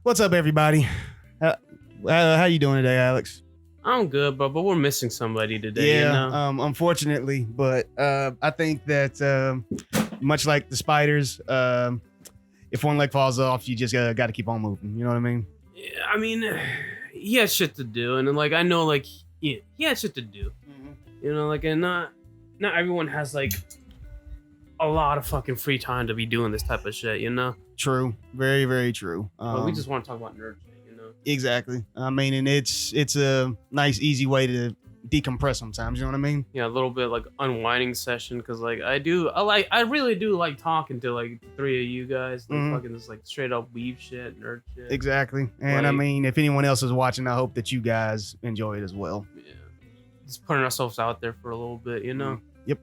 What's up, everybody? How you doing today, Alex? I'm good, but we're missing somebody today. Yeah, You know? unfortunately, but I think that much like the spiders, if one leg falls off, you just got to keep on moving. You know what I mean? Yeah, I mean, he has shit to do, and then, like I know, like he has shit to do. You know, like and not everyone has like a lot of fucking free time to be doing this type of shit. You know? True, very, very true. But we just want to talk about nerd shit. You know? Exactly. I mean, and it's a nice, easy way to decompress sometimes. You know what I mean? Yeah, a little bit like unwinding session because like I really do like talking to like the three of you guys, like fucking just like straight up weave shit, nerd shit. Exactly. And I mean, if anyone else is watching, I hope that you guys enjoy it as well. Yeah, just putting ourselves out there for a little bit, you know. Yep.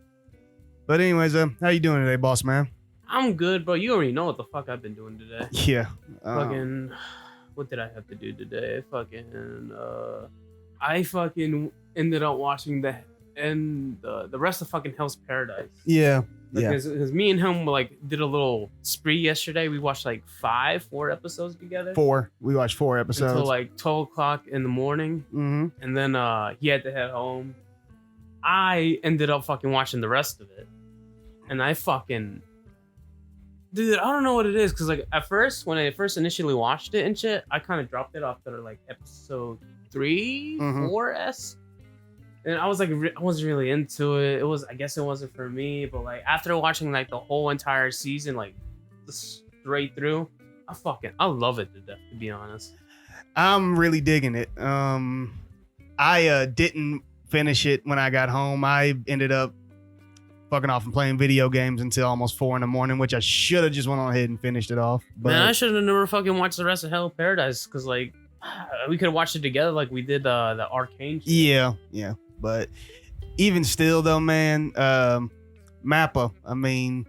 But anyways, how you doing today, boss man? I'm good, bro. You already know what the fuck I've been doing today. Yeah. Fucking, what did I have to do today? I fucking ended up watching the rest of fucking Hell's Paradise. Yeah. Because me and him like did a little spree yesterday. We watched like 4 episodes together. 4. We watched 4 episodes until like 12 o'clock in the morning. And then he had to head home. I ended up fucking watching the rest of it, and I fucking. Dude, I don't know what it is, because like at first, when I first initially watched it and shit, I kind of dropped it after like episode 3, 4s, and I was like, I wasn't really into it. I guess it wasn't for me, but like after watching like the whole entire season, like straight through, I love it to death, to be honest. I'm really digging it. I didn't finish it when I got home. I ended up fucking off and playing video games until almost 4 a.m, which I should have just went on ahead and finished it off. But man, I should have never fucking watched the rest of Hell Paradise, because like we could have watched it together like we did the Arcane shit. Yeah. But even still though, man, Mappa, I mean,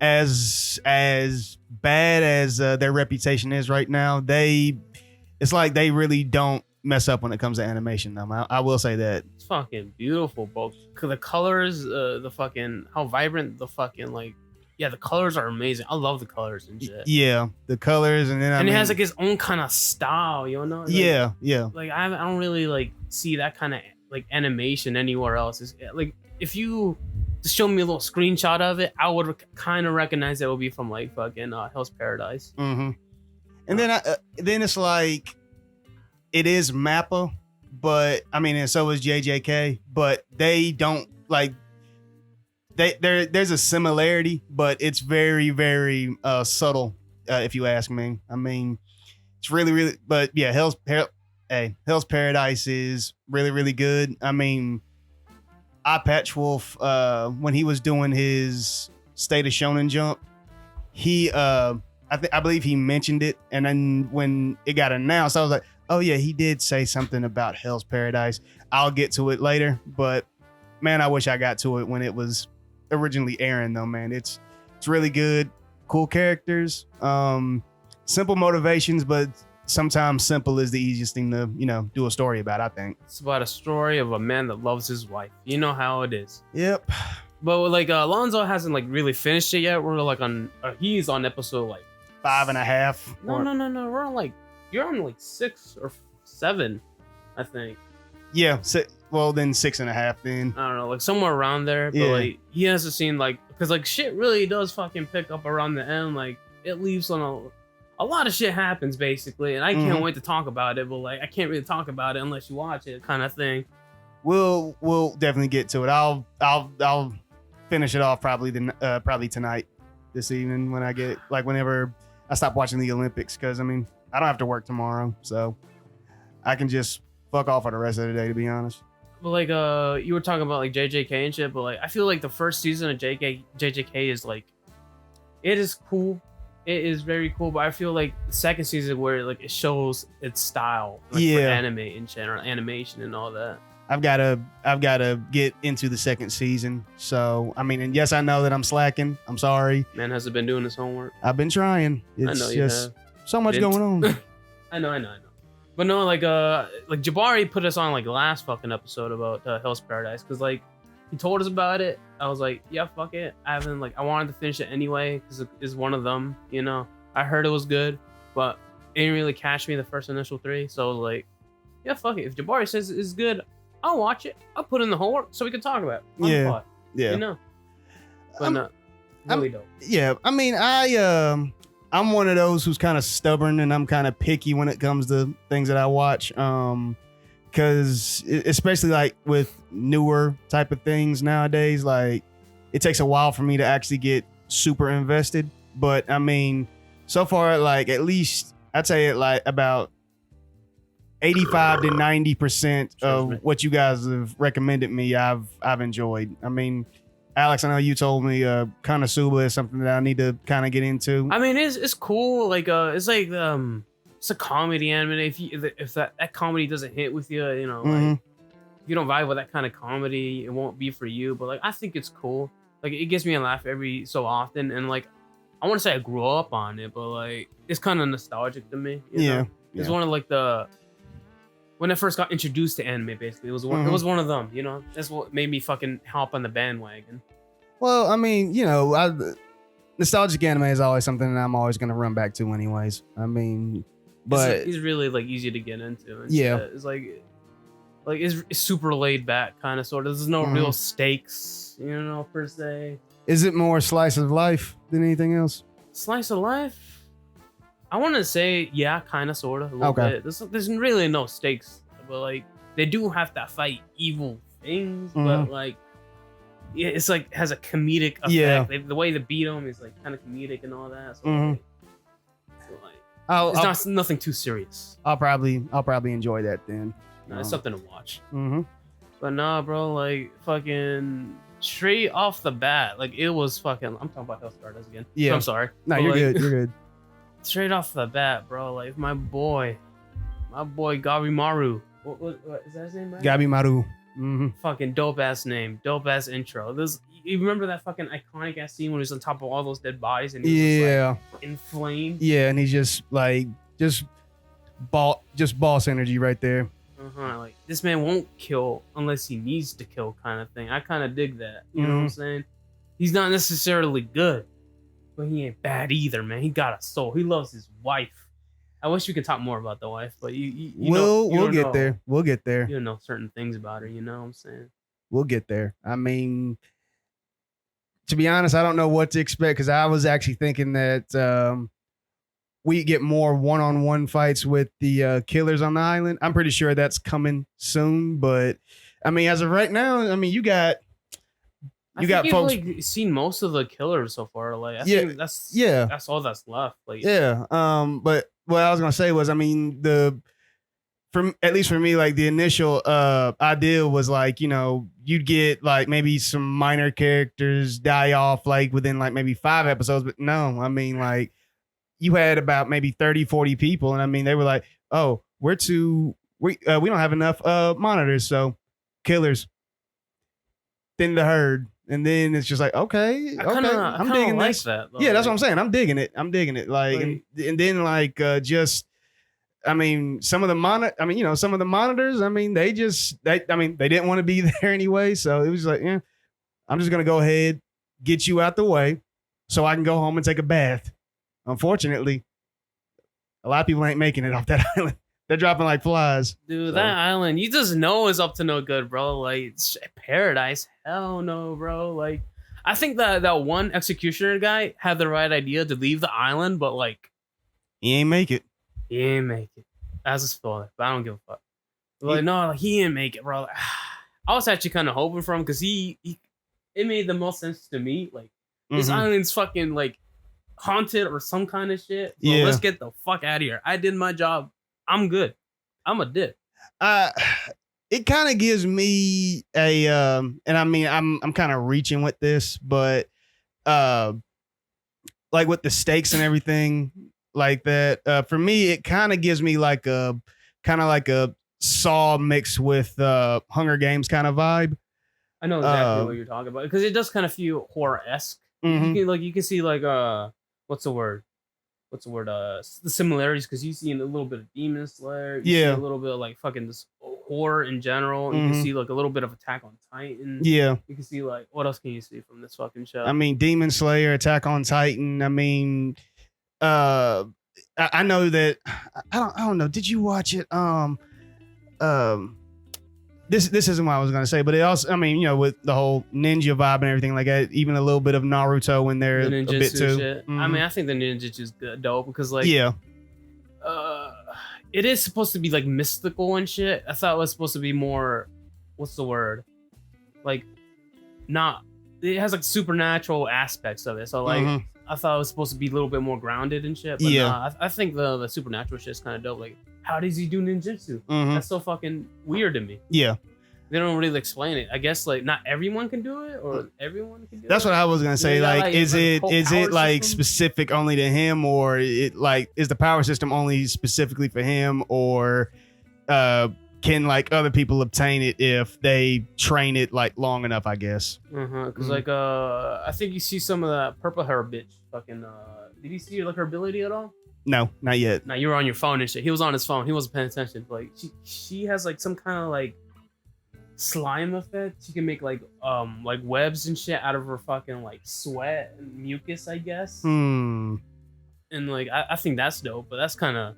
as bad as their reputation is right now, it's like they really don't mess up when it comes to animation. I will say that it's fucking beautiful, bro. The colors, the fucking how vibrant the fucking like, yeah, the colors are amazing. I love the colors and shit. Yeah, the colors, and then it has like its own kind of style, you know? Like, yeah. Like I don't really like see that kind of like animation anywhere else. It's, like if you just show me a little screenshot of it, I would kind of recognize it would be from like fucking Hell's Paradise. And then it's like. It is Mappa, but I mean, and so is JJK, but they don't like there's a similarity, but it's very, very subtle, if you ask me. I mean, it's really, really, but yeah, Hell's Paradise is really, really good. I mean, Patchwolf, when he was doing his State of Shonen Jump, he I believe he mentioned it, and then when it got announced, I was like, oh yeah, he did say something about Hell's Paradise. I'll get to it later, but man, I wish I got to it when it was originally airing though, man. It's really good. Cool characters, simple motivations, but sometimes simple is the easiest thing to, do a story about, I think. It's about a story of a man that loves his wife. You know how it is. Yep. But like Alonzo hasn't like really finished it yet. We're like he's on episode like 5.5. No. We're on like, you're on like 6 or 7, I think. Yeah. Well, then 6.5. Then I don't know, like somewhere around there. But like he hasn't seen like, because like shit really does fucking pick up around the end. Like it leaves on a lot of shit happens basically, and I can't wait to talk about it. But like I can't really talk about it unless you watch it, kind of thing. We'll definitely get to it. I'll finish it off probably tonight, this evening when I get whenever I stop watching the Olympics, because I mean, I don't have to work tomorrow, so I can just fuck off for the rest of the day, to be honest. But like you were talking about like JJK and shit, but like I feel like the first season of JJK is like, it is cool. It is very cool, but I feel like the second season where like it shows its style, like for anime and shit, or animation and all that. I've gotta get into the second season. So I mean, and yes, I know that I'm slacking. I'm sorry. Man hasn't been doing his homework. I've been trying. It's I know you have. So much going on. I know. But no, like Jabari put us on like last fucking episode about Hell's Paradise, because like he told us about it. I was like, yeah, fuck it. I wanted to finish it anyway because it's one of them. I heard it was good, but didn't really catch me the first initial 3. So like, yeah, fuck it. If Jabari says it's good, I'll watch it. I'll put in the homework so we can talk about it. Yeah. Yeah. You know. But no, really dope. Yeah. I mean, I'm one of those who's kind of stubborn and I'm kind of picky when it comes to things that I watch. Because especially like with newer type of things nowadays, like it takes a while for me to actually get super invested. But I mean, so far, like at least I'd say it like about 85 to 90% of what you guys have recommended me, I've enjoyed. I mean, Alex, I know you told me Konosuba is something that I need to kind of get into. I mean, it's cool. Like it's like it's a comedy anime. If that comedy doesn't hit with you, you know, like if you don't vibe with that kind of comedy, it won't be for you. But like, I think it's cool. Like it gives me a laugh every so often, and like I want to say I grew up on it, but like it's kind of nostalgic to me. You know? It's one of like when I first got introduced to anime, basically, it was one of them. You know, that's what made me fucking hop on the bandwagon. Well, I mean, you know, nostalgic anime is always something that I'm always gonna run back to, anyways. I mean, but it's really like easy to get into. And yeah, shit. It's like it's super laid back, kind of sort of. There's no real stakes, you know, per se. Is it more slice of life than anything else? Slice of life? I want to say, yeah, kind of, sort of, a little bit. There's really no stakes, but like they do have to fight evil things, but like it's like has a comedic effect. Yeah. The way they beat them is like kind of comedic and all that. So, it's nothing too serious. I'll probably enjoy that then. No, it's something to watch. But nah, bro, like fucking straight off the bat, like it was fucking. I'm talking about Hell Stardust again. Yeah, I'm sorry. No, you're good. You're good. Straight off the bat, bro, like my boy Gabimaru. What is that his name, right? Gabimaru. Fucking dope ass name, dope ass intro. You remember that fucking iconic ass scene when he's on top of all those dead bodies and he's just, like, inflamed? Yeah, and he's just like boss energy right there. Like this man won't kill unless he needs to kill, kind of thing. I kind of dig that. You know what I'm saying? He's not necessarily good, but he ain't bad either, man. He got a soul. He loves his wife. I wish we could talk more about the wife, but we'll get there. We'll get there. You know certain things about her. You know what I'm saying? We'll get there. I mean, to be honest, I don't know what to expect because I was actually thinking that we get more one-on-one fights with the killers on the island. I'm pretty sure that's coming soon, but I mean, as of right now, I mean, you got folks like seen most of the killers so far. Like, I think that's all that's left. Like, but what I was gonna say was, I mean, at least for me, like the initial idea was like, you know, you'd get like maybe some minor characters die off like within like maybe 5 episodes, but no, I mean, like you had about maybe 30, 40 people, and I mean, they were like, oh, we don't have enough monitors, so killers thin the herd. And then it's just like, okay, I'm digging like this. That, yeah, that's what I'm saying. I'm digging it. Like, and then like I mean, some of the monitors. I mean, they didn't want to be there anyway. So it was like, yeah, I'm just gonna go ahead, get you out the way, so I can go home and take a bath. Unfortunately, a lot of people ain't making it off that island. They're dropping like flies. Dude, that island, you just know is up to no good, bro. Like, it's paradise. Hell no, bro. Like, I think that one executioner guy had the right idea to leave the island, but like, he ain't make it. As a spoiler, but I don't give a fuck. Like, no, he didn't make it, bro. I was actually kind of hoping for him because it made the most sense to me. Like, this island's fucking like haunted or some kind of shit. So let's get the fuck out of here. I did my job. I'm good. I'm a dip. It kind of gives me a and I mean I'm kind of reaching with this, but like with the stakes and everything like that, for me it kind of gives me like a Saw mixed with Hunger Games kind of vibe. I know exactly what you're talking about because it does kind of feel horror-esque. You can see like what's the word? The similarities, because you see a little bit of Demon Slayer, you see a little bit of like fucking this horror in general. You can see like a little bit of Attack on Titan. You can see like, what else can you see from this fucking show? I mean, Demon Slayer, Attack on Titan. I mean, I know that I don't know. Did you watch it? This isn't what I was gonna say, but it also, I mean, with the whole ninja vibe and everything like that, even a little bit of Naruto in there The a bit too. shit. I mean, I think the ninjutsu is good, dope because like yeah, it is supposed to be like mystical and shit. I thought it was supposed to be more, what's the word? Like, not. It has like supernatural aspects of it. So like, I thought it was supposed to be a little bit more grounded and shit. But nah, I think the supernatural shit's kind of dope. Like, how does he do ninjutsu? That's so fucking weird to me. Yeah. They don't really explain it. I guess like not everyone can do it, or everyone can do That's it. what I was gonna say. Like, is it like specific only to him, or it like is the power system only specifically for him, or can like other people obtain it if they train it like long enough? I guess. Because like I think you see some of that purple hair bitch. Fucking did you see like her ability at all? No, not yet. No, you were on your phone and shit. He was on his phone. He wasn't paying attention. Like she has like some kind of like slime effect. She can make like webs and shit out of her fucking like sweat and mucus, I guess. And like I think that's dope, but that's kind of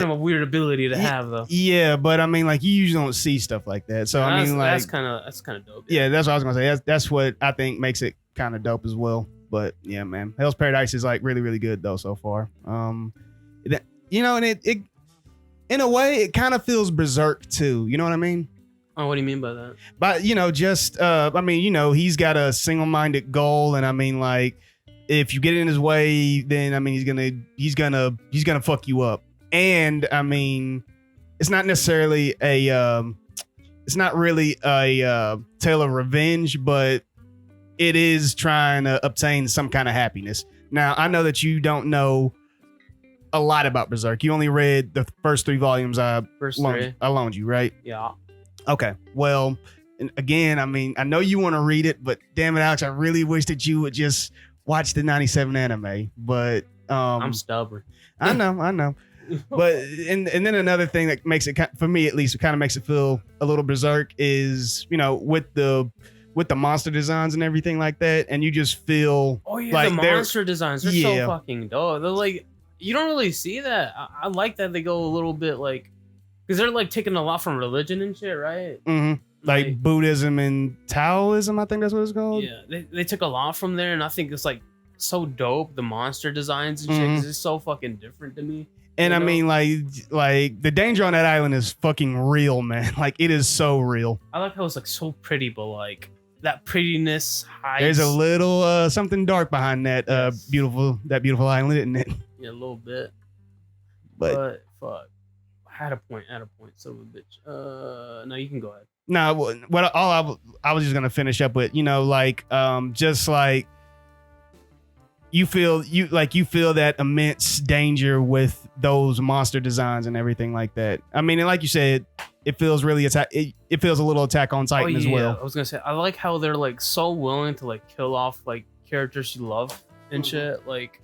a weird ability to have though. Yeah, but I mean, like you usually don't see stuff like that. So I mean, like that's kind of dope. Yeah, that's what I was gonna say. That's what I think makes it kind of dope as well. But yeah, man, Hell's Paradise is like really, really good though so far. And it in a way it kind of feels Berserk too. You know what I mean? Oh, what do you mean by that? But just I mean, he's got a single-minded goal, and I mean, like if you get in his way, then I mean he's gonna fuck you up. And I mean, it's not necessarily it's not really a tale of revenge, but it is trying to obtain some kind of happiness. Now, I know that you don't know a lot about Berserk. You only read the first 3 volumes I loaned you, right? Yeah. Okay. Well, and again, I mean, I know you want to read it, but damn it, Alex, I really wish that you would just watch the 97 anime. But I'm stubborn. I know. But and then another thing that makes it, for me at least, it kind of makes it feel a little Berserk is, with the monster designs and everything like that, and you just feel like the monster designs are so fucking dope. They're like, you don't really see that. I like that they go a little bit like, because they're like taking a lot from religion and shit, right? Like Buddhism and Taoism, I think that's what it's called. Yeah, they took a lot from there, and I think it's like so dope, the monster designs and shit, because it's so fucking different to me. And I mean, like the danger on that island is fucking real, man. Like it is so real. I like how it's like so pretty, but like that prettiness hides. There's a little something dark behind that beautiful island, isn't it? Yeah, a little bit. But fuck, I had a point. So bitch. No, you can go ahead. No, what I was just gonna finish up with, just like you feel that immense danger with those monster designs and everything like that. I mean, and like you said, it feels really it feels a little Attack on Titan as well. I was gonna say, I like how they're like so willing to like kill off like characters you love and shit. Like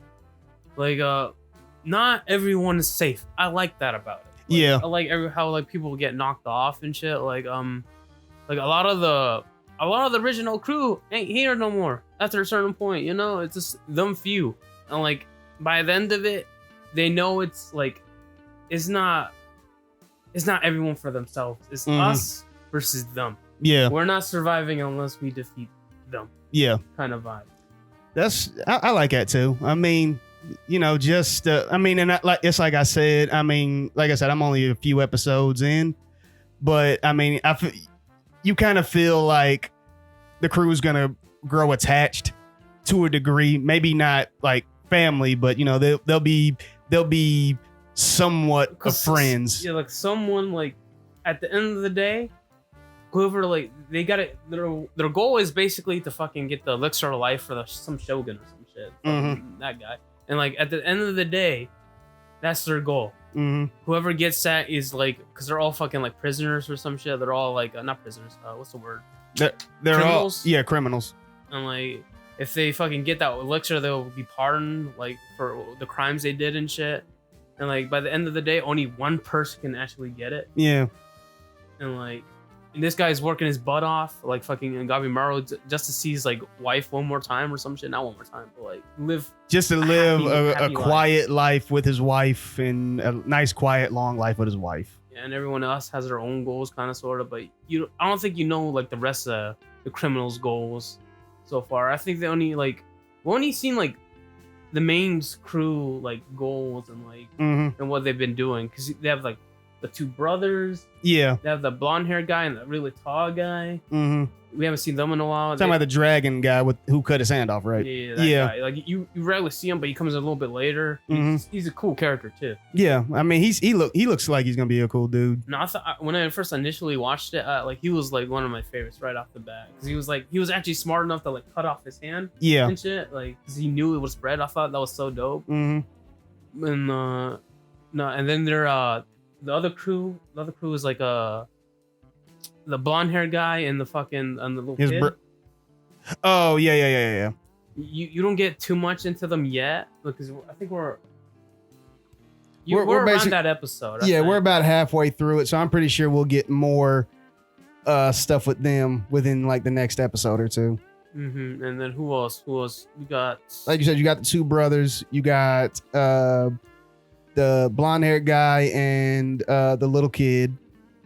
not everyone is safe. I like that about it. Yeah. I like how like people get knocked off and shit. Like a lot of the original crew ain't here no more after a certain point. It's just them few, and like by the end of it, they know it's like it's not everyone for themselves. It's us versus them. Yeah, we're not surviving unless we defeat them. Yeah, kind of vibe. I like that too. I mean, just and it's like I said. I mean, like I said, I'm only a few episodes in, but I mean, you kind of feel like the crew is gonna grow attached to a degree. Maybe not like family, but they'll be somewhat of friends. Yeah, like someone like at the end of the day, whoever like they got it. Their goal is basically to fucking get the elixir of life for some shogun or some shit. That guy. And like at the end of the day, that's their goal. Whoever gets that is like, because they're all fucking like prisoners or some shit. They're all like not prisoners. What's the word? They're criminals. All criminals. And like, if they fucking get that elixir, they'll be pardoned like for the crimes they did and shit. And like by the end of the day, only one person can actually get it. Yeah. And like, And this guy's working his butt off, like fucking Gabimaru, just to see his like wife one more time or some shit. Not one more time, but like live a quiet life with his wife and a nice, quiet, long life with his wife. Yeah, and everyone else has their own goals, kind of, sort of. But I don't think you know like the rest of the criminals' goals so far. I think we only seen like the main crew like goals and like and what they've been doing, because they have like the two brothers. Yeah. They have the blonde haired guy and the really tall guy. We haven't seen them in a while. Talking about the dragon guy who cut his hand off, right? Yeah. That guy. Like you rarely see him, but he comes a little bit later. He's a cool character too. Yeah, I mean he looks like he's gonna be a cool dude. No, I thought when I first initially watched it, like he was like one of my favorites right off the bat, because he was actually smart enough to like cut off his hand. Yeah. And shit, like because he knew it was spread. I thought that was so dope. And no, and then the other crew is like the blonde haired guy and the little kid. Oh yeah. You don't get too much into them yet, because I think we're around that episode. We're about halfway through it, so I'm pretty sure we'll get more stuff with them within like the next episode or two. And then who else? We got, like you said, you got the two brothers. You got the blonde haired guy and the little kid.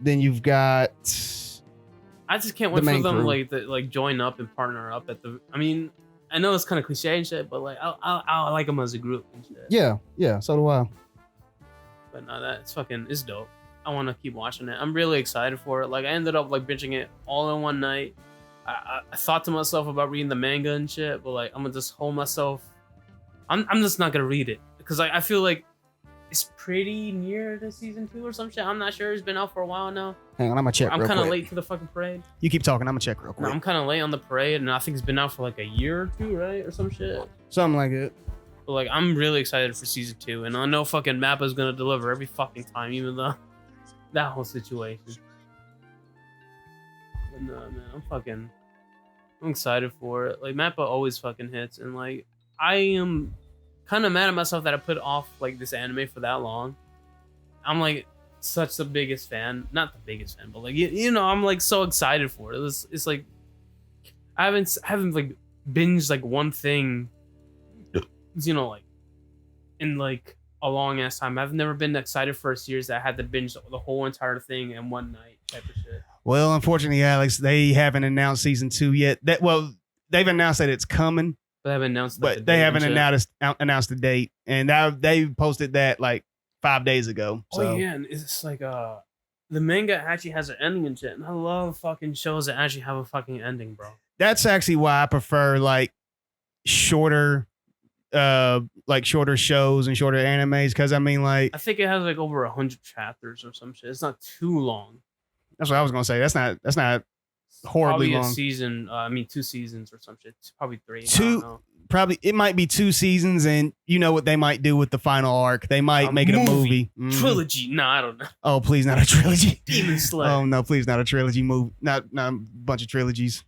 Then you've got. I just can't wait for them like join up and partner up at the. I mean, I know it's kind of cliche and shit, but like I like them as a group and shit. Yeah. So do I. But no, it's dope. I want to keep watching it. I'm really excited for it. Like I ended up like binging it all in one night. I thought to myself about reading the manga and shit, but like I'm gonna just hold myself. I'm just not gonna read it, because I feel like it's pretty near to season 2 or some shit. I'm not sure. It's been out for a while now. Hang on, I'm gonna check. I'm kind of late to the fucking parade. You keep talking. I'm gonna check real quick. No, I'm kind of late on the parade, and I think it's been out for like a year or 2, right, or some shit. Something like it. But like, I'm really excited for season 2, and I know fucking Mappa's gonna deliver every fucking time, even though that whole situation. But no, man, I'm excited for it. Like Mappa always fucking hits, and like I am kind of mad at myself that I put off like this anime for that long. I'm like such the biggest fan, not the biggest fan, but like you know, I'm like so excited for it. It's like I haven't like binged like one thing, you know, like in like a long ass time. I've never been excited for a series that I had to binge the whole entire thing in one night type of shit. Well, unfortunately, Alex, they haven't announced season 2 yet. They've announced that it's coming. They haven't announced, they haven't announced the date, and they posted that like 5 days ago. So. Oh yeah, and it's like the manga actually has an ending and shit, and I love fucking shows that actually have a fucking ending, bro. That's actually why I prefer like shorter shows and shorter animes, because I mean, like, I think it has like over 100 chapters or some shit. It's not too long. That's what I was gonna say. That's not horribly probably long. A season. 2 seasons or some shit. It's probably 3. Probably it might be 2 seasons, and you know what they might do with the final arc. They might make it a movie. Trilogy. No, I don't know. Oh, please, not a trilogy. Demon Slayer. Oh no, please, not a trilogy movie. Not a bunch of trilogies.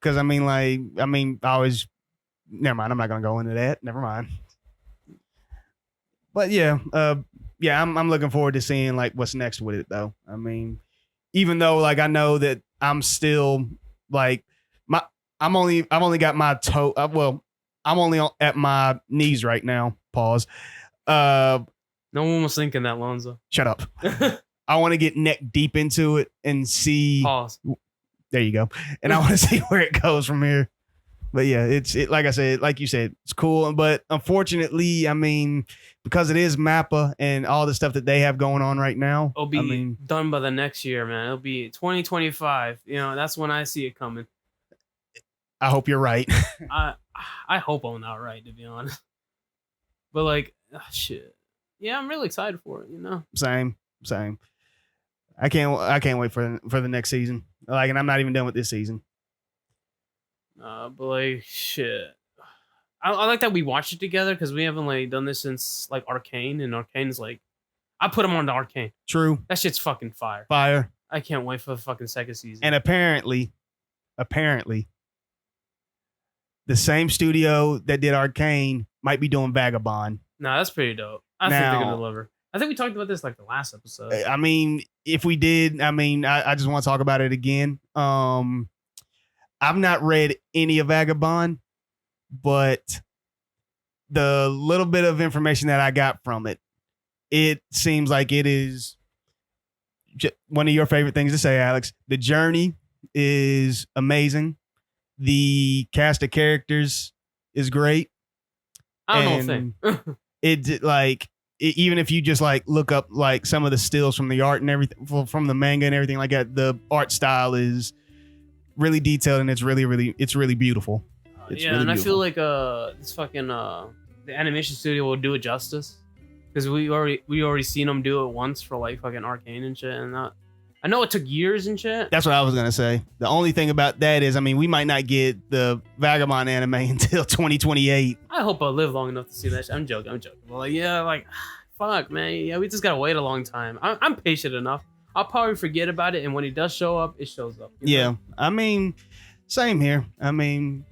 Because I always. Never mind. I'm not gonna go into that. Never mind. But yeah, I'm looking forward to seeing like what's next with it, though. I mean, even though like I know that I'm still like I've only got my toe. I'm only at my knees right now. Pause. No one was thinking that, Lonzo. Shut up. I want to get neck deep into it and see. Pause. There you go. And I want to see where it goes from here. But yeah, it's like I said, like you said, it's cool. But unfortunately, I mean, because it is Mappa and all the stuff that they have going on right now, it'll be done by the next year, man. It'll be 2025. You know, that's when I see it coming. I hope you're right. I hope I'm not right, to be honest. But like, shit. Yeah, I'm really excited for it. You know. Same. I can't wait for the next season. Like, and I'm not even done with this season. But like, shit. I like that we watched it together, because we haven't like done this since like Arcane, and Arcane's like, I put them on to Arcane. True. That shit's fucking fire. Fire. I can't wait for the fucking second season. And apparently, the same studio that did Arcane might be doing Vagabond. Nah, that's pretty dope. I think they're gonna deliver. I think we talked about this like the last episode. I mean, if we did, I mean, I just want to talk about it again. I've not read any of Vagabond, but the little bit of information that I got from it, it seems like it is one of your favorite things to say, Alex. The journey is amazing. The cast of characters is great. I don't know. Even if you just like look up like some of the stills from the art and everything from the manga and everything like that, the art style is really detailed and it's really beautiful. It's yeah, really and beautiful. I feel like this fucking the animation studio will do it justice because we already seen them do it once for like fucking Arcane and shit, and I know it took years and shit. That's what I was gonna say. The only thing about that is, I mean, we might not get the Vagabond anime until 2028. I hope I live long enough to see that shit. I'm joking. But like, yeah, like, fuck, man. Yeah, we just gotta wait a long time. I'm patient enough. I'll probably forget about it, and when it does show up, it shows up. Yeah, know? I mean, same here. I mean,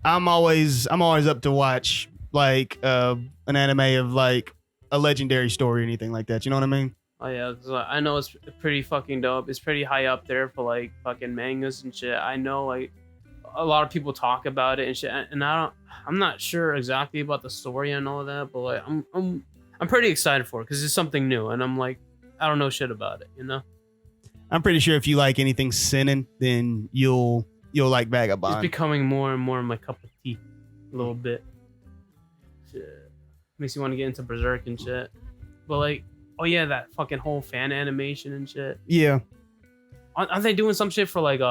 I'm always up to watch like an anime of like a legendary story or anything like that. You know what I mean? Oh yeah, 'cause I know it's pretty fucking dope. It's pretty high up there for like fucking mangas and shit. I know like a lot of people talk about it and shit, and I'm not sure exactly about the story and all of that, but like I'm pretty excited for it because it's something new, and I'm like, I don't know shit about it, you know. I'm pretty sure if you like anything seinen, then you'll like Vagabond. It's becoming more and more my cup of tea, a little bit. Shit. Makes you want to get into Berserk and shit, but like. Oh yeah, that fucking whole fan animation and shit. Yeah. Aren't they doing some shit for like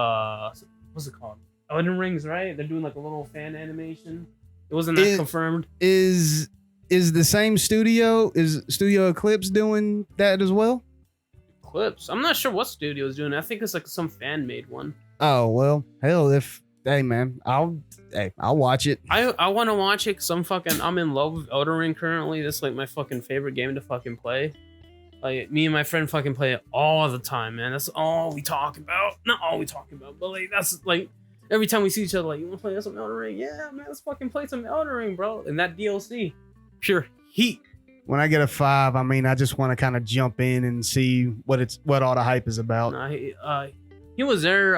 what's it called? Elden Rings, right? They're doing like a little fan animation. It wasn't that confirmed. Is the same studio? Is Studio Eclipse doing that as well? Eclipse. I'm not sure what studio is doing it. I think it's like some fan made one. Oh well, hell hey man, I'll watch it. I want to watch it because I'm in love with Elden Ring currently. That's like my fucking favorite game to fucking play. Like, me and my friend fucking play it all the time, man. That's all we talk about. Not all we talk about, but like, that's like, every time we see each other, like, you want to play some Elden Ring? Yeah, man, let's fucking play some Elden Ring, bro. And that DLC, pure heat. When I get a 5, I mean, I just want to kind of jump in and see what all the hype is about. He was there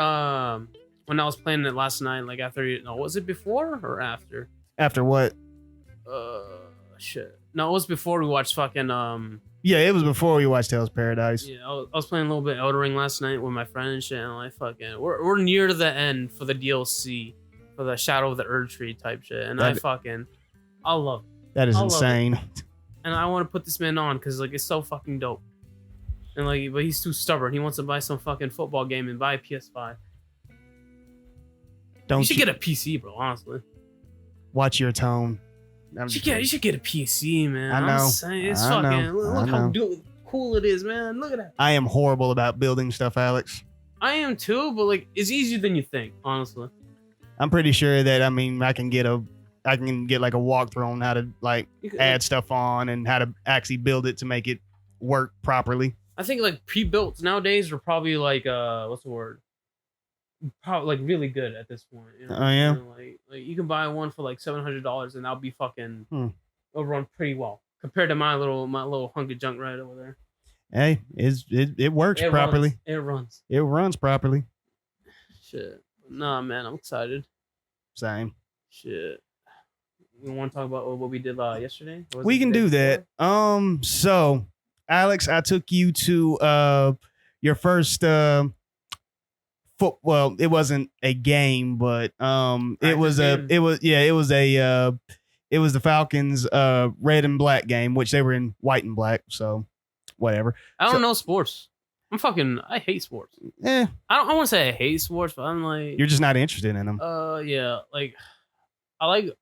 when I was playing it last night, like after, no, was it before or after? After what? Shit. No, it was before we watched fucking, Yeah, it was before we watched Tales of Paradise. Yeah, I was playing a little bit Elden Ring last night with my friend and shit, and like fucking, we're near to the end for the DLC, for the Shadow of the Erdtree type shit, and I love it. That is insane. And I want to put this man on because like it's so fucking dope. And like, but he's too stubborn. He wants to buy some fucking football game and buy a PS5. You should get a PC, bro. Honestly, watch your tone. You should get a PC, man. I know. I'm saying, it's fucking. Look how cool it is, man. Look at that. I am horrible about building stuff, Alex. I am too, but like, it's easier than you think, honestly. I'm pretty sure that I can get like a walkthrough on how to like add stuff on and how to actually build it to make it work properly. I think like pre-built nowadays are probably like what's the word? Probably like really good at this point. You know? Oh yeah. Like you can buy one for like $700 and that'll be fucking it'll run pretty well compared to my little hunk of junk right over there. Hey, it works properly. It runs. It runs properly. Shit. Nah, man, I'm excited. Same. Shit. You want to talk about what we did yesterday? We can do that. So Alex, I took you to your first well, it wasn't a game, but it was the Falcons red and black game, which they were in white and black, so whatever. I don't know sports. I hate sports. I want to say I hate sports, but I'm like, you're just not interested in them. Yeah, like I like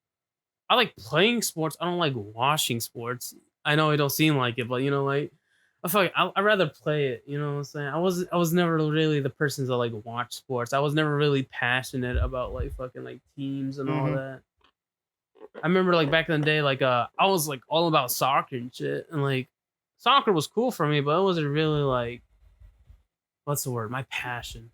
playing sports. I don't like watching sports. I know it don't seem like it, but you know, like I feel like I'd rather play it. You know what I'm saying? I was never really the person to like watch sports. I was never really passionate about like fucking like teams and all that. I remember like back in the day, like I was like all about soccer and shit, and like soccer was cool for me, but it wasn't really like, what's the word? My passion.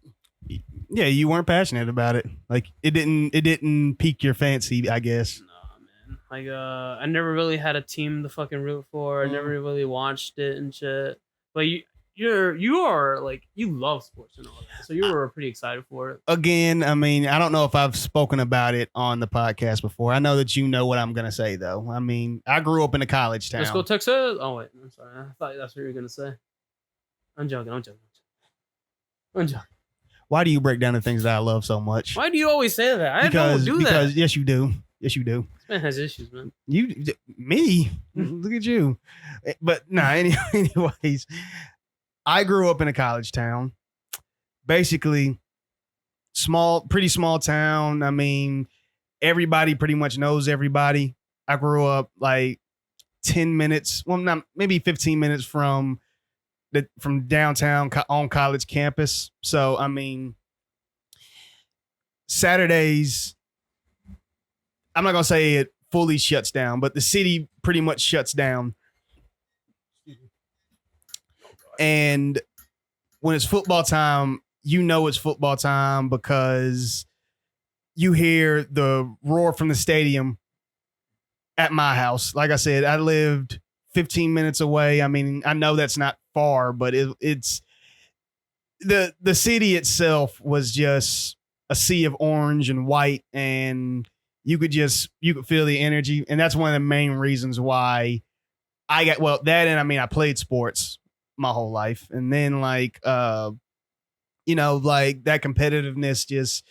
Yeah, you weren't passionate about it. Like it didn't pique your fancy, I guess. Nah, man. man. Like I never really had a team to fucking root for. I never really watched it and shit. But you are like you love sports and all that, so you were pretty excited for it. Again, I mean, I don't know if I've spoken about it on the podcast before. I know that you know what I'm gonna say though. I mean, I grew up in a college town. Let's go Texas. Oh wait, I'm sorry. I thought that's what you were gonna say. I'm joking. Why do you break down the things that I love so much? Why do you always say that? I don't do that. Because yes, you do. Yes, you do. This man has issues, man. Me? Look at you. But anyways, I grew up in a college town. Basically, pretty small town. I mean, everybody pretty much knows everybody. I grew up like 10 minutes, well, not maybe 15 minutes from downtown on college campus. So, I mean, Saturdays, I'm not going to say it fully shuts down, but the city pretty much shuts down. And when it's football time, you know it's football time because you hear the roar from the stadium at my house. Like I said, I lived 15 minutes away. I mean, I know that's not far, but it's the city itself was just a sea of orange and white, and you could feel the energy. And that's one of the main reasons why I got, well, that, and I mean, I played sports my whole life. And then like, you know, like that competitiveness,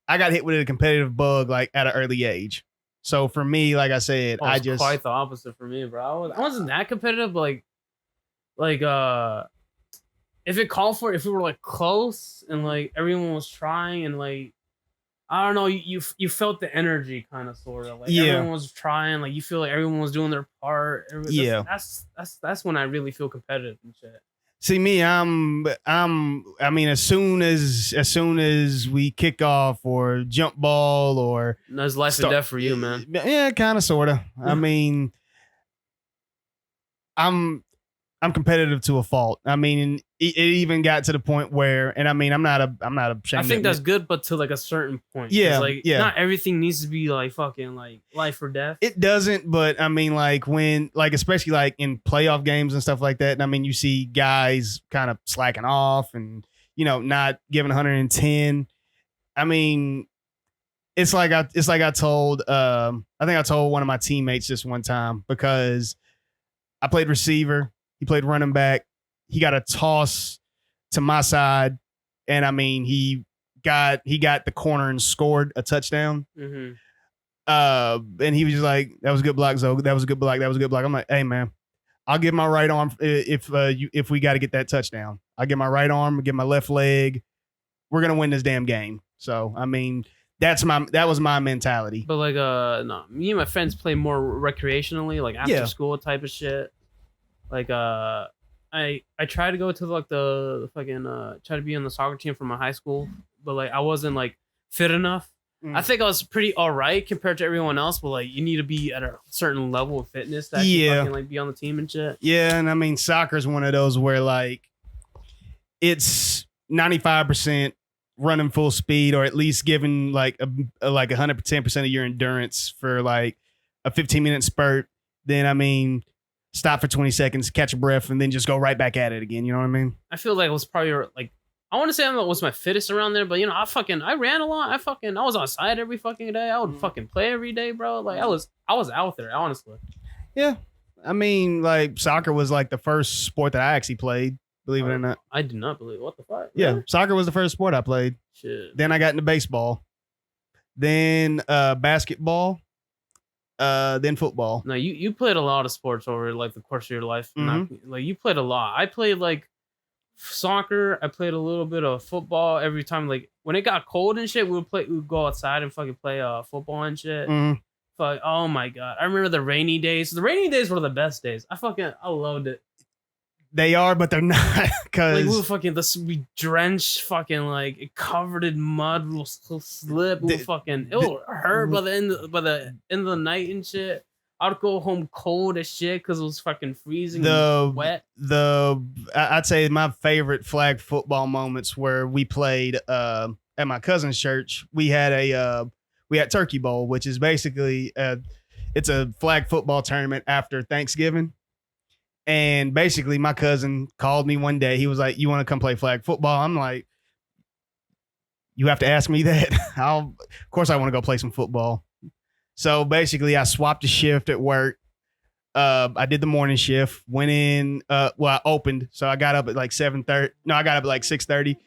I got hit with a competitive bug like at an early age. So for me, like I said, I just quite the opposite for me, bro. I wasn't that competitive, but like if it called for it, if we were like close and like everyone was trying and like I don't know, you felt the energy kind of sort of like everyone was trying, like you feel like everyone was doing their part. That's when I really feel competitive and shit. See me, I mean, as soon as we kick off or jump ball or that's life and death for you, man. Yeah, kind of, sort of. I mean, I'm competitive to a fault. I mean, it even got to the point where, and I mean, I'm not ashamed. I think that's good, but to like a certain point. Yeah, like not everything needs to be like fucking like life or death. It doesn't, but I mean, like when, like especially like in playoff games and stuff like that. And I mean, you see guys kind of slacking off and not giving 110. I mean, it's like I told I think I told one of my teammates this one time because I played receiver. He played running back. He got a toss to my side, and I mean he got the corner and scored a touchdown. Mm-hmm. And he was just like, "That was a good block, Zoe. That was a good block. That was a good block." I'm like, "Hey man, I'll give my right arm if we got to get that touchdown. I'll give my right arm, I'll give my left leg. We're gonna win this damn game." So I mean, that was my mentality. But like no, me and my friends play more recreationally, like after school type of shit. Like I tried to go to like the fucking try to be on the soccer team for my high school, but like I wasn't like fit enough. I think I was pretty all right compared to everyone else, but like you need to be at a certain level of fitness that you fucking like be on the team and shit. Yeah, and I mean soccer is one of those where like it's 95% running full speed, or at least giving like 110% of your endurance for like a 15-minute spurt. Then I mean, stop for 20 seconds, catch a breath, and then just go right back at it again. You know what I mean? I feel like it was probably like, I want to say I was my fittest around there, but I ran a lot. I was outside every fucking day. I would fucking play every day, bro. Like I was out there, honestly. Yeah. I mean, like soccer was like the first sport that I actually played, believe it or not. I do not believe. What the fuck? Yeah. Really? Soccer was the first sport I played. Shit. Then I got into baseball. Then basketball. Then football. No, you played a lot of sports over like the course of your life. Mm-hmm. Like you played a lot. I played like soccer. I played a little bit of football every time. Like when it got cold and shit, we would go outside and fucking play football and shit. Mm-hmm. Fuck, oh my god, I remember the rainy days. The rainy days were the best days. I loved it. They are, but they're not, because like we drenched, fucking like covered in mud. We'll slip. It will hurt by the end of the night and shit. I'd go home cold as shit because it was fucking freezing and wet. I'd say my favorite flag football moments were we played at my cousin's church. We had Turkey Bowl, which is basically it's a flag football tournament after Thanksgiving. And basically my cousin called me one day. He was like, you want to come play flag football? I'm like, you have to ask me that. Of course I want to go play some football. So basically I swapped a shift at work. I did the morning shift, went in, I opened. So I got up at like 7:30. No, I got up at like 6:30,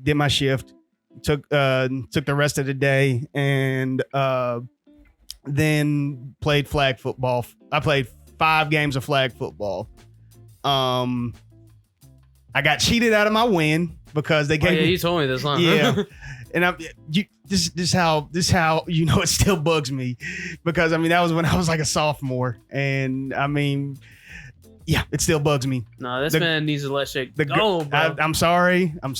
did my shift, took the rest of the day, and then played flag football. I played 5 games of flag football. I got cheated out of my win because they gave me. You told me this, huh? Yeah, and this how you know it still bugs me, because I mean that was when I was like a sophomore, and I mean, yeah, it still bugs me. No, this man needs to let shit go, bro. I'm sorry. No,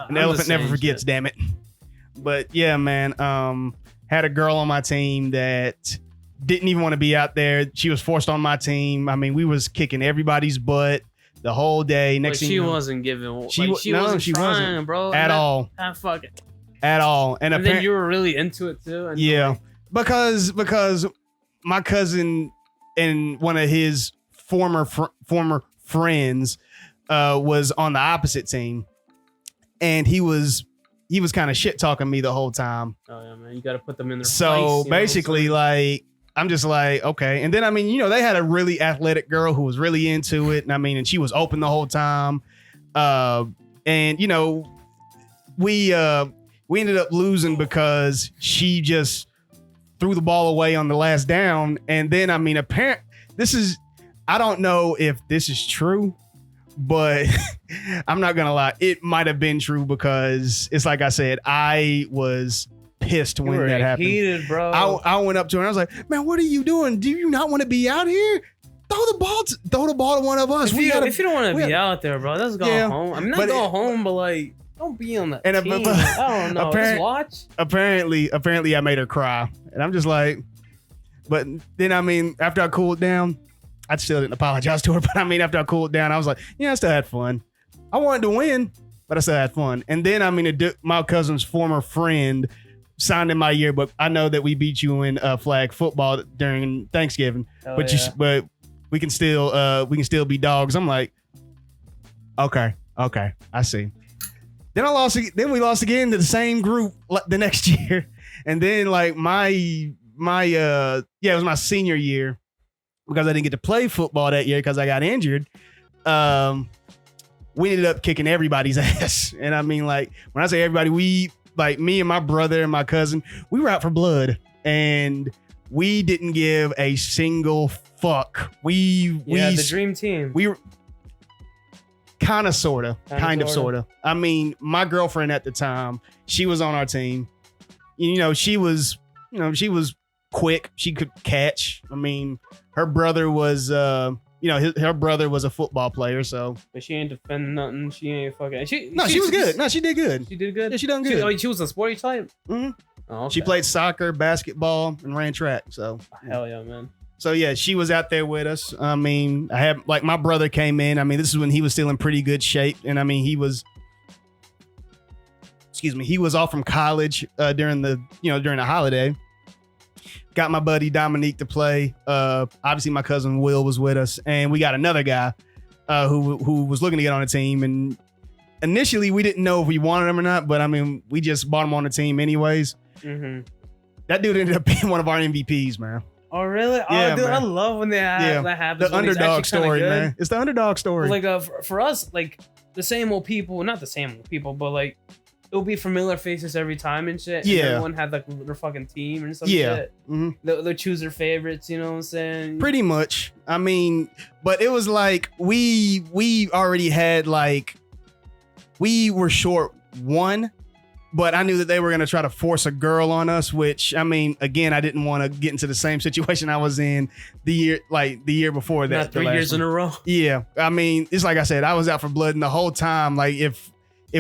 an elephant never forgets. Shit. Damn it. But yeah, man. Had a girl on my team that didn't even want to be out there. She was forced on my team. I mean, we was kicking everybody's butt the whole day. Next thing she you know, wasn't giving. She wasn't trying, bro. At all. Fuck it. At all. And then you were really into it too. And yeah, because my cousin and one of his former friends was on the opposite team, and he was kind of shit talking me the whole time. Oh yeah, man, you got to put them in their place. So basically, like, I'm just like, okay. And then I mean, you know, they had a really athletic girl who was really into it, and I mean, and she was open the whole time. And you know, we ended up losing because she just threw the ball away on the last down. And then, I mean, I don't know if this is true, but I'm not going to lie. It might've been true, because it's like I said, I was pissed when that happened. Heated, bro. I went up to her and I was like, man, what are you doing? Do you not want to be out here? Throw the ball to one of us. If you don't want to be out there, bro, let's go home. I mean, not go home, but like, don't be on the team. I don't know. Just watch. Apparently, I made her cry, and I'm just like, but then I mean, after I cooled down, I still didn't apologize to her. But I mean, after I cooled down, I was like, yeah, I still had fun. I wanted to win, but I still had fun. And then I mean, my cousin's former friend signed in my yearbook. I know that we beat you in flag football during Thanksgiving, but we can still be dogs. I'm like, okay, I see. Then we lost again to the same group the next year. And then like it was my senior year, because I didn't get to play football that year because I got injured. We ended up kicking everybody's ass. And I mean, like, when I say everybody, me and my brother and my cousin, we were out for blood, and we didn't give a single fuck. The dream team. We were kind of, sort of. I mean, my girlfriend at the time, she was on our team. You know, she was quick. She could catch. I mean, her brother was, her brother was a football player. So, but she ain't defending nothing. She ain't fucking. She was good. No, she did good. She did good. Yeah, she done good. She was a sporty type. Mm-hmm. Oh, okay. She played soccer, basketball, and ran track. So hell yeah, man. So yeah, she was out there with us. I mean, I had, like, my brother came in. I mean, this is when he was still in pretty good shape, and I mean, he was off from college during the holiday. Got my buddy Dominique to play. Obviously, my cousin Will was with us, and we got another guy who was looking to get on the team. And initially, we didn't know if we wanted him or not, but I mean, we just bought him on the team anyways. Mm-hmm. That dude ended up being one of our MVPs, man. Oh really? Yeah, oh, dude, man. I love when that happens. The underdog story, man. It's the underdog story. Like for us, like the same old people, not the same old people, but like it'll be familiar faces every time and shit. Yeah. And everyone had like their fucking team and some yeah. shit. Mm-hmm. They'll choose their favorites, you know what I'm saying? Pretty much. I mean, but it was like we already had, like, we were short one, but I knew that they were going to try to force a girl on us, which, I mean, again, I didn't want to get into the same situation I was in the year before that. Not 3 years in a row. Yeah. I mean, it's like I said, I was out for blood, and the whole time, like, if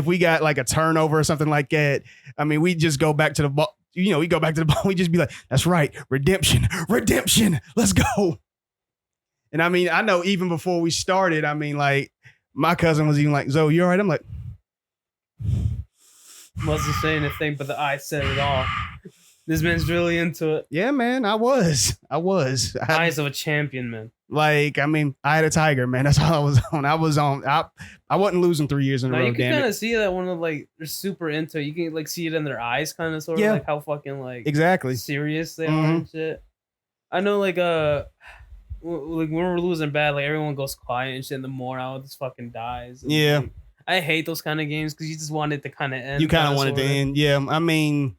we got like a turnover or something like that, I mean, we just go back to the ball. You know, we go back to the ball. We just be like, that's right. Redemption. Let's go. And I mean, I know even before we started, I mean, like, my cousin was even like, Zoe, you all right? I'm like, wasn't saying a thing, but the eye said it all. This man's really into it. Yeah, man, I was. Eyes of a champion, man. Like, I mean, I had a tiger, man. That's all I was on. I wasn't losing 3 years in a row. You can damn kind it. of see that when they're super into it. You can like see it in their eyes, kind of sort of like how fucking like exactly serious they are and shit. I know like like when we're losing bad, like everyone goes quiet and shit, and the morale just fucking dies. And, Yeah. like, I hate those kind of games because you just want it to kind of end. You kind of want it to end. Yeah, I mean,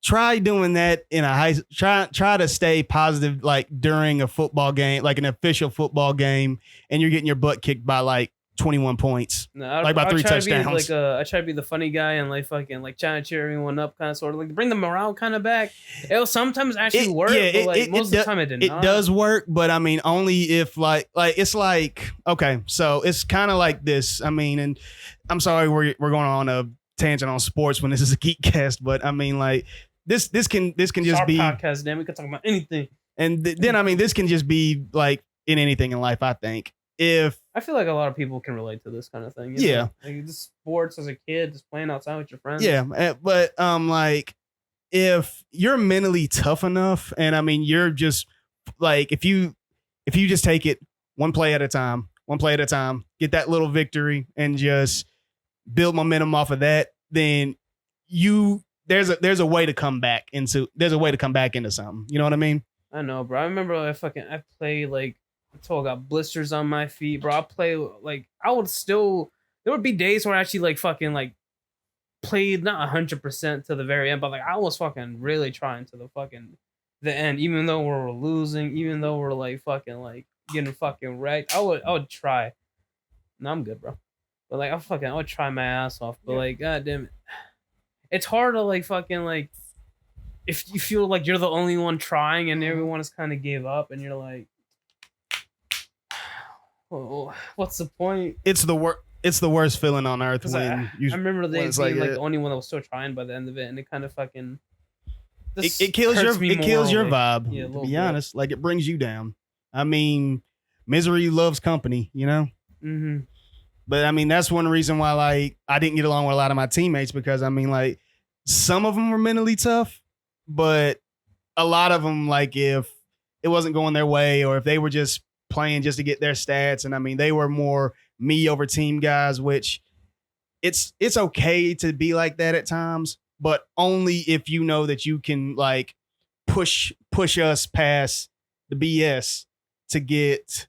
try doing that in a try to stay positive like during a football game, like an official football game, and you're getting your butt kicked by like 21 points. No, like by 3 touchdowns. I try to be the funny guy and like fucking like trying to cheer everyone up, kind of sort of like bring the morale kind of back. It'll sometimes actually work, but like most of the time it did not. It does work, but I mean only if like it's like okay, so it's kind of like this. I mean, and I'm sorry we're going on a tangent on sports when this is a Geekcast, but I mean like this can just be podcast. Damn, we can talk about anything. And then I mean this can just be like in anything in life. I think. If I feel like a lot of people can relate to this kind of thing. Yeah. Like just sports as a kid, just playing outside with your friends. Yeah. But like if you're mentally tough enough and I mean you're just like if you just take it one play at a time, get that little victory and just build momentum off of that, then there's a way to come back into something. You know what I mean? I know, bro. I remember I played like until I got blisters on my feet, bro. I play like I would still. There would be days where I actually like fucking like played not 100% to the very end, but like I was fucking really trying to the end, even though we were losing, even though we're like fucking like getting fucking wrecked. I would try. No, I'm good, bro. But like I would try my ass off. But like, god damn it, it's hard to like fucking like if you feel like you're the only one trying and everyone has kind of gave up, and you're like. Oh, what's the point? It's the worst feeling on earth when I remember they being like the only one that was still trying by the end of it, and it kind of fucking it kills your vibe. Yeah, to be honest, like it brings you down. I mean, misery loves company, you know. Mm-hmm. But I mean, that's one reason why like I didn't get along with a lot of my teammates because I mean, like some of them were mentally tough, but a lot of them, like if it wasn't going their way or if they were just playing just to get their stats. And I mean, they were more me over team guys, which it's okay to be like that at times, but only if you know that you can like push us past the BS to get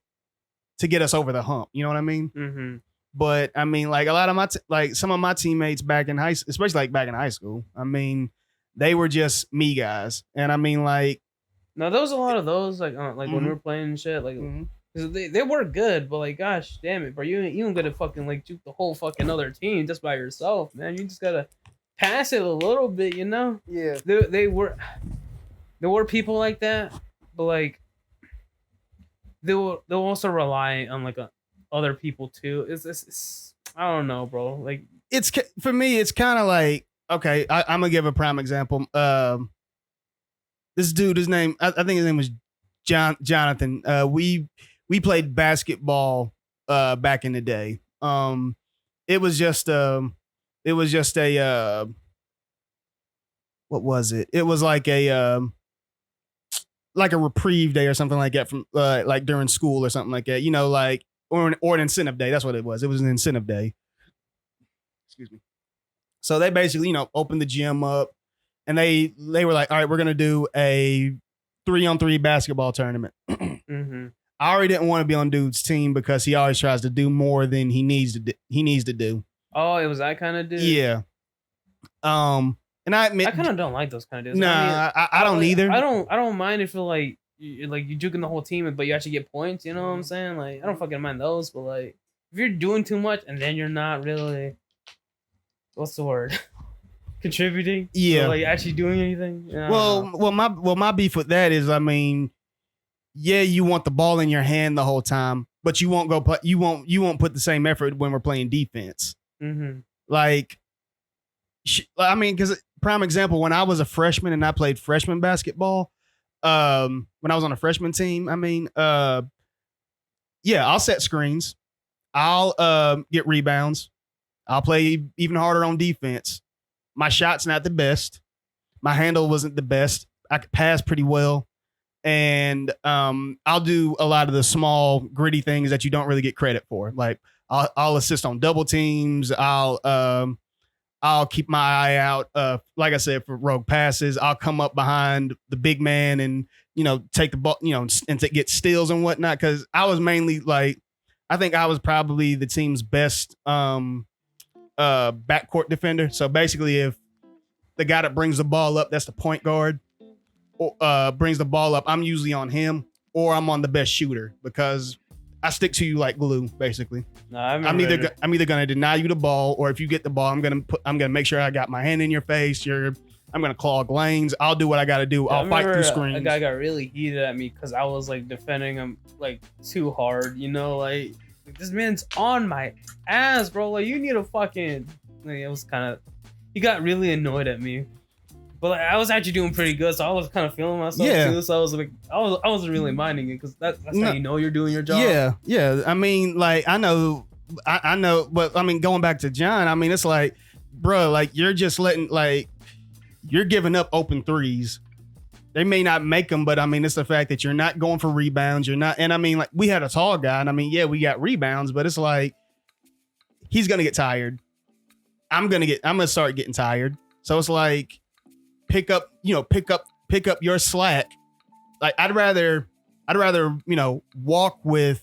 us over the hump. You know what I mean? Mm-hmm. But I mean, like a lot of some of my teammates back in especially like back in high school, I mean, they were just me guys. And I mean, like, no, there was a lot of those, like when we were playing and shit, like, cause they were good, but like, gosh, damn it, bro, you ain't gonna fucking like juke the whole fucking other team just by yourself, man. You just gotta pass it a little bit, you know? Yeah. There were people like that, but like, they'll also rely on like other people too. It's I don't know, bro. Like, it's for me, it's kind of like okay, I'm gonna give a prime example. This dude, his name, I think his name was Jonathan. We played basketball back in the day. It was just a what was it? It was like a reprieve day or something like that from like during school or something like that. You know, like or an incentive day. That's what it was. It was an incentive day. Excuse me. So they basically, you know, opened the gym up. And they were like, all right, we're going to do a 3-on-3 basketball tournament. Mm-hmm. I already didn't want to be on dude's team because he always tries to do more than he needs to do. Oh, it was that kind of dude? Yeah. And I admit, I kind of don't like those kind of dudes. Nah, I don't either. I don't mind if you're juking the whole team, but you actually get points. You know what I'm saying? Like, I don't fucking mind those, but like, if you're doing too much and then you're not really, what's the word? Contributing, yeah, so, like actually doing anything. Yeah, well, my beef with that is, I mean, yeah, you want the ball in your hand the whole time, but you won't go play. You won't put the same effort when we're playing defense. Mm-hmm. Like, I mean, because prime example, when I was a freshman and I played freshman basketball, when I was on a freshman team, I mean, yeah, I'll set screens, I'll get rebounds, I'll play even harder on defense. My shot's not the best, My handle wasn't the best. I could pass pretty well. And I'll do a lot of the small gritty things that you don't really get credit for. Like I'll assist on double teams. I'll keep my eye out. Like I said, for rogue passes, I'll come up behind the big man and, take the ball, and to get steals and whatnot. Cause I was mainly like, I think I was probably the team's best backcourt defender. So basically if the guy that brings the ball up, that's the point guard, brings the ball up, I'm usually on him or I'm on the best shooter because I stick to you like glue, basically. No, I'm either gonna deny you the ball, or if you get the ball, I'm gonna make sure I got my hand in your face. I'm gonna clog lanes. I'll do what I gotta do. I'll fight through screens. A guy got really heated at me because I was like defending him like too hard. Like this man's on my ass, bro. Like you need a fucking. Like, it was kind of. He got really annoyed at me. But like, I was actually doing pretty good, so I was kind of feeling myself too. So I was like, I wasn't really minding it because that's how you're doing your job. Yeah. I mean, like I know, but I mean, going back to John, I mean, it's like, bro, like you're just you're giving up open threes. They may not make them, but I mean, it's the fact that you're not going for rebounds. You're not, and I mean, like we had a tall guy, and I mean, yeah, we got rebounds, but it's like he's gonna get tired. I'm gonna start getting tired. So it's like. Pick up your slack. Like I'd rather walk with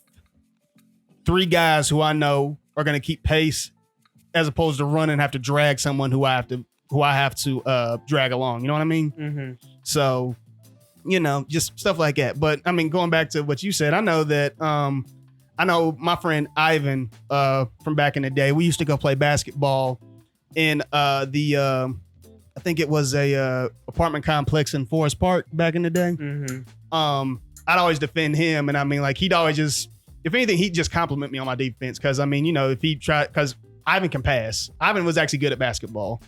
3 guys who I know are going to keep pace as opposed to run and have to drag someone who I have to drag along. You know what I mean? Mm-hmm. So, just stuff like that. But I mean, going back to what you said, I know that I know my friend Ivan from back in the day. We used to go play basketball in I think it was a apartment complex in Forest Park back in the day. Mm-hmm. I'd always defend him, and I mean, like he'd always just, if anything, he'd just compliment me on my defense. Because I mean, if he tried, because Ivan can pass. Ivan was actually good at basketball.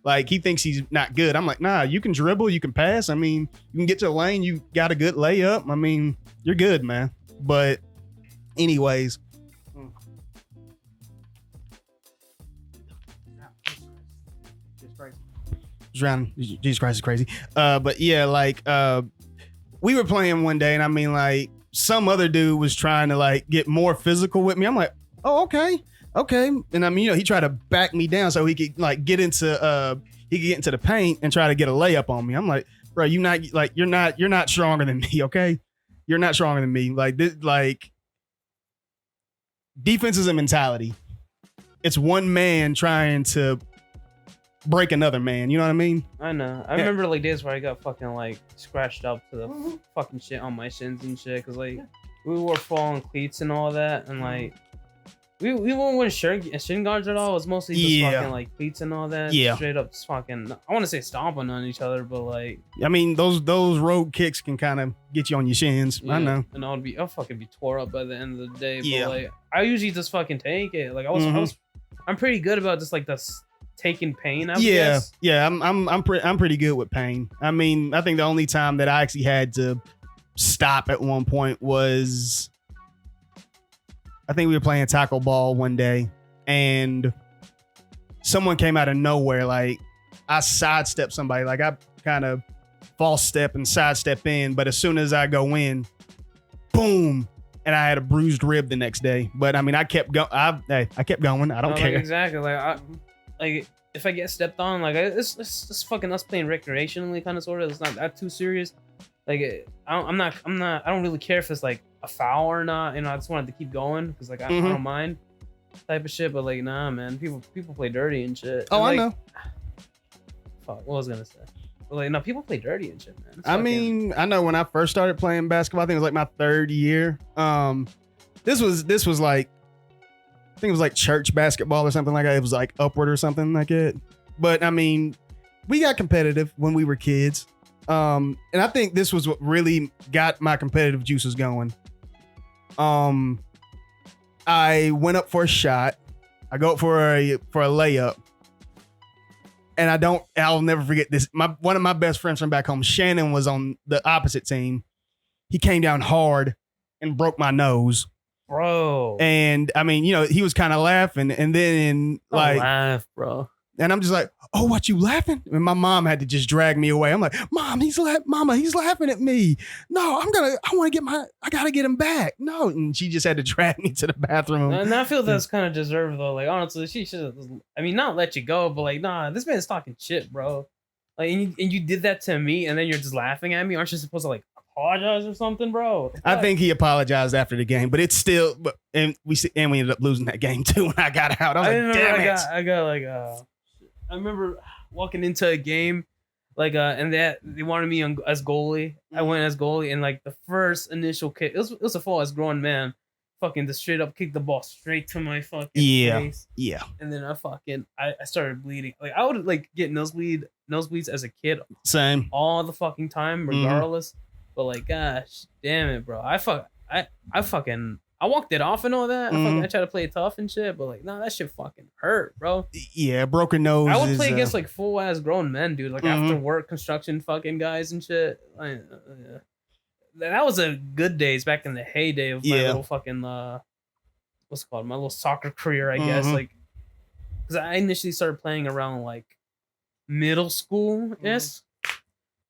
Like he thinks he's not good. I'm like, nah, you can dribble, you can pass. I mean, you can get to the lane. You got a good layup. I mean, you're good, man. But anyways. Drowning. Jesus Christ is crazy. But yeah, like we were playing one day, and I mean, like some other dude was trying to like get more physical with me. I'm like, oh, okay. And I mean, he tried to back me down so he could like get into the paint and try to get a layup on me. I'm like, bro, you're not stronger than me, okay? You're not stronger than me. Like this, like defense is a mentality. It's one man trying to break another man, you know what I mean? I know. I remember like days where I got fucking like scratched up to the fucking shit on my shins and shit, because like we wore falling cleats and all that, and like we weren't wearing shin guards at all. It was mostly just fucking like cleats and all that. Yeah, straight up just fucking. I want to say stomping on each other, but like I mean those road kicks can kind of get you on your shins. Yeah, I know, and I'll fucking be tore up by the end of the day. Yeah, but like I usually just fucking take it. Like I'm pretty good about just like this. Taking pain, I guess. Yeah, I'm pretty good with pain. I mean, I think the only time that I actually had to stop at one point was, I think we were playing tackle ball one day, and someone came out of nowhere. Like I sidestepped somebody, like I kind of false step and sidestep in, but as soon as I go in, boom. And I had a bruised rib the next day. But I mean, I kept going. I kept going. I don't care. Like, exactly. Like if I get stepped on, like it's fucking us playing recreationally, kind of sort of. It's not that too serious. Like I don't really care if it's like a foul or not. I just wanted to keep going because like I don't mind type of shit. But like nah, man, people play dirty and shit. Oh, and, I know. Fuck, what was I gonna say? But like no, people play dirty and shit, man. I mean, I know when I first started playing basketball, I think it was like my 3rd year. This was like. I think it was like church basketball or something like that. It was like Upward or something like it. But I mean, we got competitive when we were kids. And I think this was what really got my competitive juices going. I went up for a shot. I go up for a layup. And I'll never forget this. One of my best friends from back home, Shannon, was on the opposite team. He came down hard and broke my nose. Bro. And I mean, he was kind of laughing, and then like laugh, bro. And I'm just like, oh, what, you laughing? And my mom had to just drag me away. I'm like, Mama, he's laughing at me. No, I gotta get him back. No. And she just had to drag me to the bathroom. And I feel that's kind of deserved though. Like, honestly, she should have, I mean, not let you go, but like, nah, this man's talking shit, bro. Like, and you did that to me, and then you're just laughing at me. Aren't you supposed to like apologize or something, bro? I think he apologized after the game, but it's still, and we ended up losing that game too when I got out. I was like, damn it. I got like, I remember walking into a game, like, and they wanted me as goalie. I went as goalie, and like the first initial kick, it was a foul as grown man, fucking just straight up kicked the ball straight to my fucking face. Yeah. And then I started bleeding. Like I would like get nosebleeds as a kid. Same. All the fucking time, regardless. But like, gosh, damn it, bro. I walked it off and all that. I tried to play it tough and shit, but like, nah, that shit fucking hurt, bro. Yeah, broken nose. I would play against like full ass grown men, dude. Like after work construction fucking guys and shit. That was a good days back in the heyday of my little fucking what's it called? My little soccer career, I guess. Like, because I initially started playing around like middle school, yes.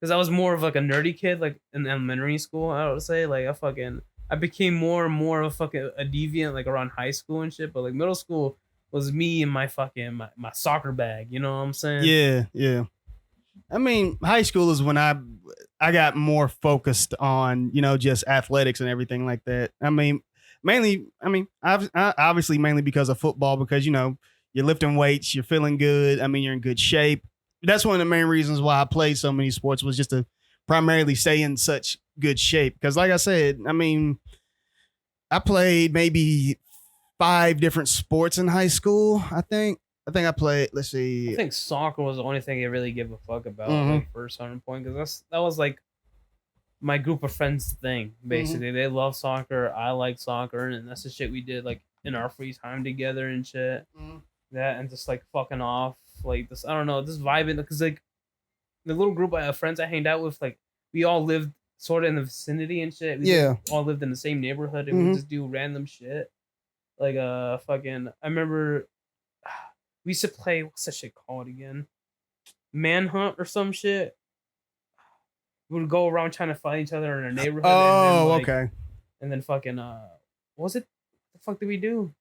Because I was more of like a nerdy kid, like in elementary school. I would say like I became more and more of a deviant like around high school and shit. But like middle school was me and my fucking my soccer bag. You know what I'm saying? Yeah. I mean, high school is when I got more focused on, just athletics and everything like that. I mean, obviously mainly because of football, because, you're lifting weights, you're feeling good. I mean, you're in good shape. That's one of the main reasons why I played so many sports, was just to primarily stay in such good shape. Because like I said, I mean, I played maybe 5 different sports in high school, I think I played, let's see. I think soccer was the only thing I really give a fuck about, like, for a certain point, because that was like my group of friends thing, basically. They love soccer, I like soccer, and that's the shit we did, like, in our free time together and shit. That, and just, like, fucking off, like, this, I don't know, this vibing, because, like, the little group of friends I hanged out with, like, we all lived sort of in the vicinity and shit. We all lived in the same neighborhood, and we just do random shit. Like, I remember we used to play, what's that shit called again? Manhunt or some shit. We would go around trying to fight each other in our neighborhood. Oh, and then, okay. And then fucking, what was it? What the fuck did we do?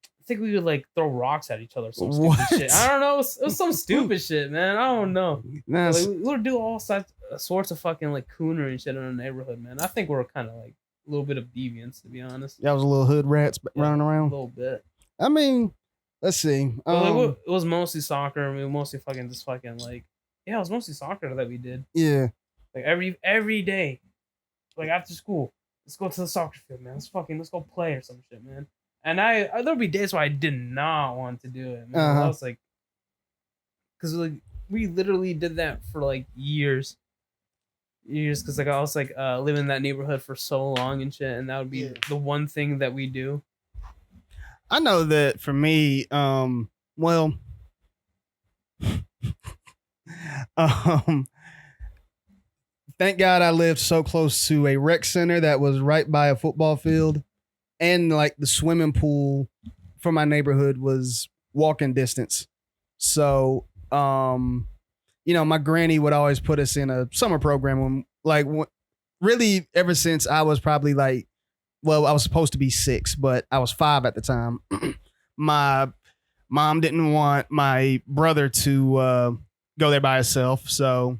I think we would like throw rocks at each other. Some stupid shit. I don't know. It was some stupid shit, man. I don't know. Like, we would do all sorts of fucking like cooner and shit in our neighborhood, man. I think we're kind of like a little bit of deviants, to be honest. That was a little hood rats running around. A little bit. I mean, let's see. It was mostly soccer. I mean, mostly fucking just fucking like, yeah, it was mostly soccer that we did. Yeah. Like every day, like after school, let's go to the soccer field, man. Let's go play or some shit, man. And there'll be days where I did not want to do it, man. I was like, because like we literally did that for like years, because like I was like living in that neighborhood for so long and shit, and that would be the one thing that we do. I know that for me, well, thank God I lived so close to a rec center that was right by a football field, and like the swimming pool from my neighborhood was walking distance. So, my granny would always put us in a summer program really ever since I was probably like, well, I was supposed to be 6, but I was 5 at the time. My mom didn't want my brother to go there by herself, so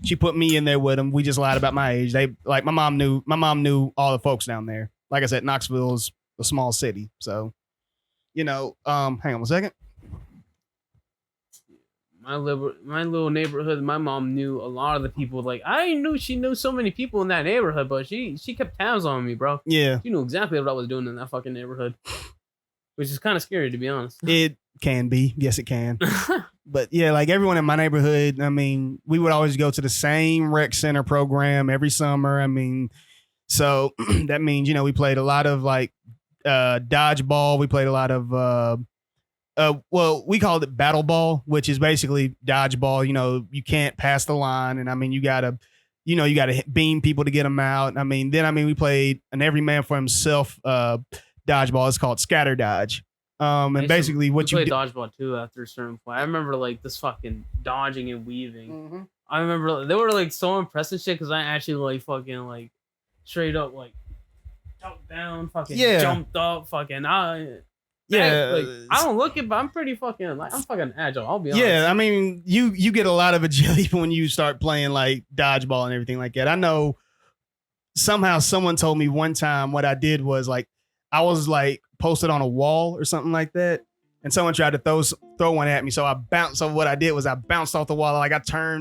she put me in there with him. We just lied about my age. My mom knew all the folks down there. Like I said, Knoxville's a small city, so hang on 1 second. My little neighborhood, my mom knew a lot of the people. Like, I knew she knew so many people in that neighborhood, but she kept tabs on me, bro. Yeah. She knew exactly what I was doing in that fucking neighborhood, which is kind of scary, to be honest. It can be. Yes, it can. But yeah, like everyone in my neighborhood, I mean, we would always go to the same rec center program every summer. I mean, so that means, we played a lot of like dodgeball. We played a lot of we called it battle ball, which is basically dodgeball. You can't pass the line, and I mean, you gotta beam people to get them out. We played an every man for himself dodgeball. It's called scatter dodge. And basically what you played dodgeball too after a certain point. I remember like this fucking dodging and weaving. Mm-hmm. I remember they were like so impressed and shit because I actually like fucking like straight up like jumped down, fucking jumped up, fucking like I don't look it, but I'm pretty fucking like I'm fucking agile. I'll be honest. Yeah, I mean you get a lot of agility when you start playing like dodgeball and everything like that. I know somehow someone told me one time what I did was like I was like posted on a wall or something like that, and someone tried to throw one at me. So I bounced. So what I did was I bounced off the wall. Like I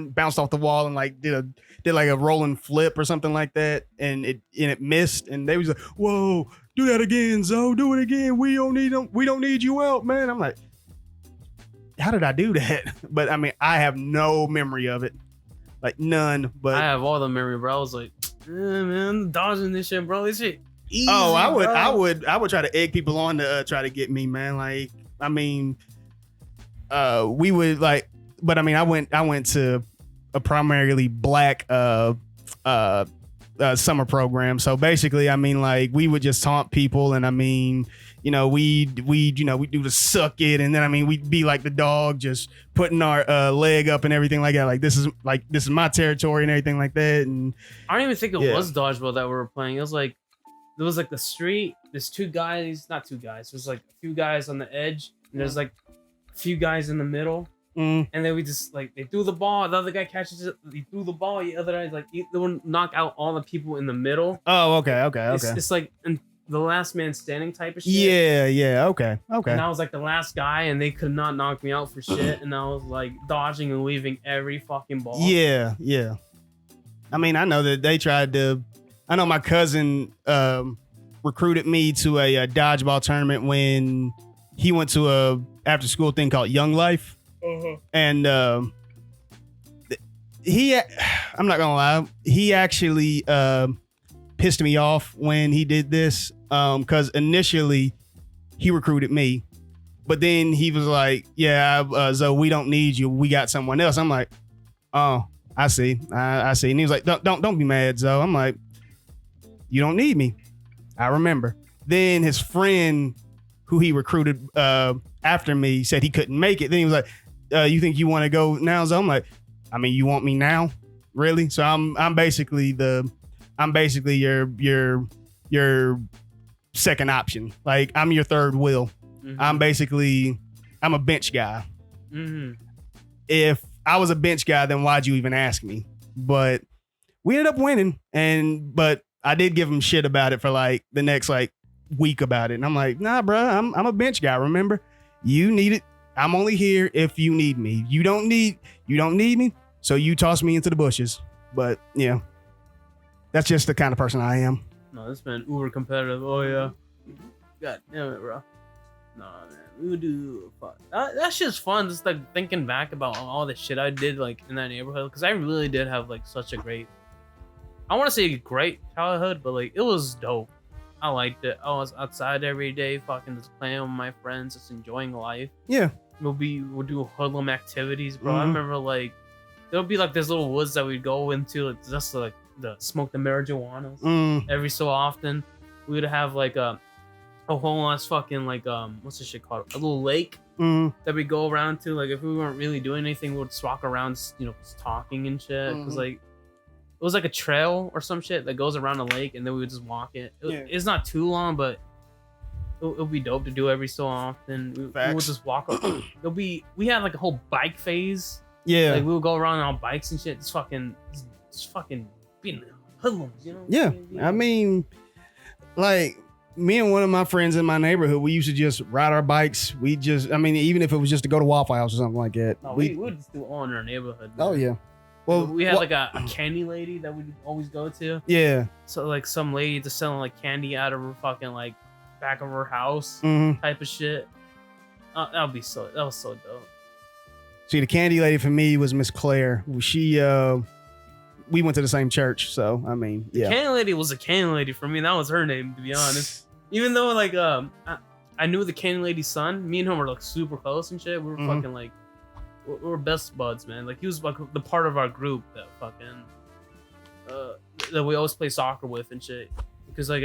bounced off the wall, and like did like a rolling flip or something like that, and it missed. And they was like, "Whoa, do that again, Zoe. Do it again. We don't need you out, man." I'm like, how did I do that? But I mean, I have no memory of it, like none. But I have all the memory, bro. I was like, man, dodging this shit, bro. This shit. Easy, I would try to egg people on to try to get me, man. Like, I mean, we would like, but I mean, I went to a primarily black summer program. So basically, I mean, like we would just taunt people, and I mean, you know, we do the suck it, and then I mean, we'd be like the dog, just putting our leg up and everything like that. Like this is my territory and everything like that. And I don't even think it was dodgeball that we were playing. It was like. There was like the street. There's not two guys. There's like a few guys on the edge, and there's like a few guys in the middle. And then we just like they threw the ball. The other guy catches it. He threw the ball. The other guy like they would knock out all the people in the middle. Oh, okay. It's like the last man standing type of shit. Yeah. Okay. And I was like the last guy, and they could not knock me out for shit. And I was like dodging and weaving every fucking ball. Yeah. I mean, I know that they tried to. I know my cousin recruited me to a dodgeball tournament when he went to a after school thing called Young Life. And I'm not gonna lie, he actually pissed me off when he did this because initially he recruited me, but then he was like, yeah, Zoe, we don't need you, we got someone else. I'm like, oh, I see. I see. And he was like, don't be mad, Zoe. I'm like, you don't need me. I remember. Then his friend who he recruited after me said he couldn't make it. Then he was like, you think you want to go now? So I'm like, I mean, you want me now? Really? So I'm basically your second option. Like I'm your third wheel. Mm-hmm. I'm a bench guy. Mm-hmm. If I was a bench guy, then why'd you even ask me? But we ended up winning, but I did give him shit about it for like the next like week about it. And I'm like, nah, bro, I'm a bench guy. Remember, you need it. I'm only here if you need me. You don't need me. So you toss me into the bushes. But yeah, that's just the kind of person I am. No, this man uber competitive. Oh yeah. God damn it, bro. Nah, man, we would do fuck. That's just fun. Just like thinking back about all the shit I did like in that neighborhood, because I really did have like such a great. I want to say great childhood, but like it was dope. I liked it. I was outside every day, fucking just playing with my friends, just enjoying life. Yeah. We'll do hoodlum activities, bro. I remember like there'll be like this little woods that we'd go into, like just to, like the smoke the marijuana. Every so often, we would have like a whole ass fucking like what's this shit called? A little lake that we go around to. Like if we weren't really doing anything, we would just walk around, just talking and shit. Cause like it was like a trail or some shit that goes around a lake, and then we would just walk it. It's not too long, but it'll be dope to do every so often. We would just walk up. We had like a whole bike phase. Yeah, like we would go around on bikes and shit. Just fucking being hoodlums, Yeah, I mean, like me and one of my friends in my neighborhood, we used to just ride our bikes. Even if it was just to go to Waffle House or something like that. No, we would just do all in our neighborhood. Man. Oh yeah. Well, we had like a candy lady that we'd always go to. Yeah. So like some lady just selling like candy out of her fucking like back of her house type of shit. That was so dope. See, the candy lady for me was Miss Claire. She we went to the same church, so I mean, yeah. The candy lady was a candy lady for me. That was her name, to be honest. Even though like I knew the candy lady's son. Me and him were like super close and shit. We were fucking like. We're best buds, man. Like he was like the part of our group that fucking that we always play soccer with and shit. Because like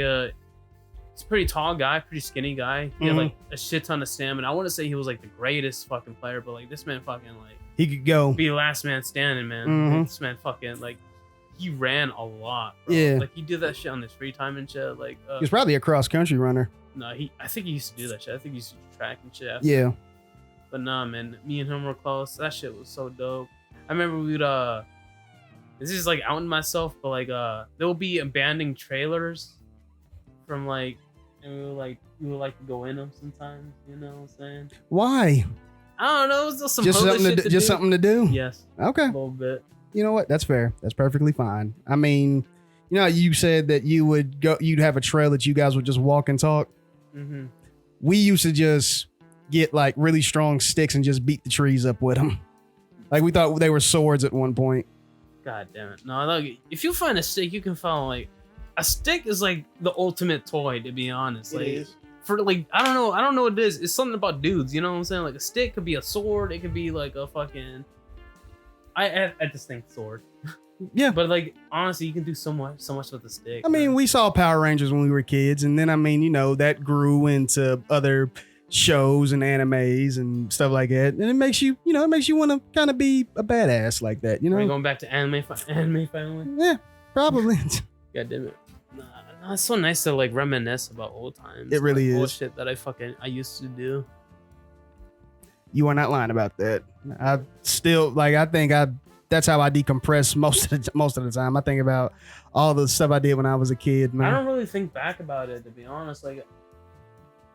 He's a pretty tall guy, pretty skinny guy. He had like a shit ton of stamina. I wouldn't say he was like the greatest fucking player, but like this man fucking like he could go be last man standing, man. Like, this man fucking like he ran a lot, bro. Yeah. Like he did that shit on his free time and shit. Like he was probably a cross country runner. no, I think he used to do that shit. I think he used to do track and shit. Yeah. But nah, man, me and him were close. That shit was so dope. I remember we'd this is like outing myself, but like there will be abandoned trailers from like, and we would like to go in them sometimes. You know what I'm saying? Why? I don't know. It was just some Just hood something shit to to just do. something to do. Yes. Okay. A little bit. You know what? That's fair. That's perfectly fine. I mean, you know, you said that you'd have a trail that you guys would just walk and talk. Mm-hmm. We used to just get like really strong sticks and just beat the trees up with them. Like we thought they were swords at one point. God damn it. No, like if you find a stick, you can find like a stick is like the ultimate toy, to be honest. Like, It is. For like I don't know what it is. It's something about dudes, you know what I'm saying? Like a stick could be a sword, it could be like a fucking I just think sword. Yeah. But like honestly, you can do so much with the stick. I mean, man. we saw Power Rangers when we were kids, and then I mean, you know, that grew into other shows and animes and stuff like that, and it makes you want to kind of be a badass like that, you Are we know? going back to anime finally? Yeah, probably. God damn it. Nah, it's so nice to like reminisce about old times. It really like, old is. shit that I used to do. You are not lying about that. I still I think that's how I decompress most of the time. I think about all the stuff I did when I was a kid, man. I don't really think back about it, to be honest. Like,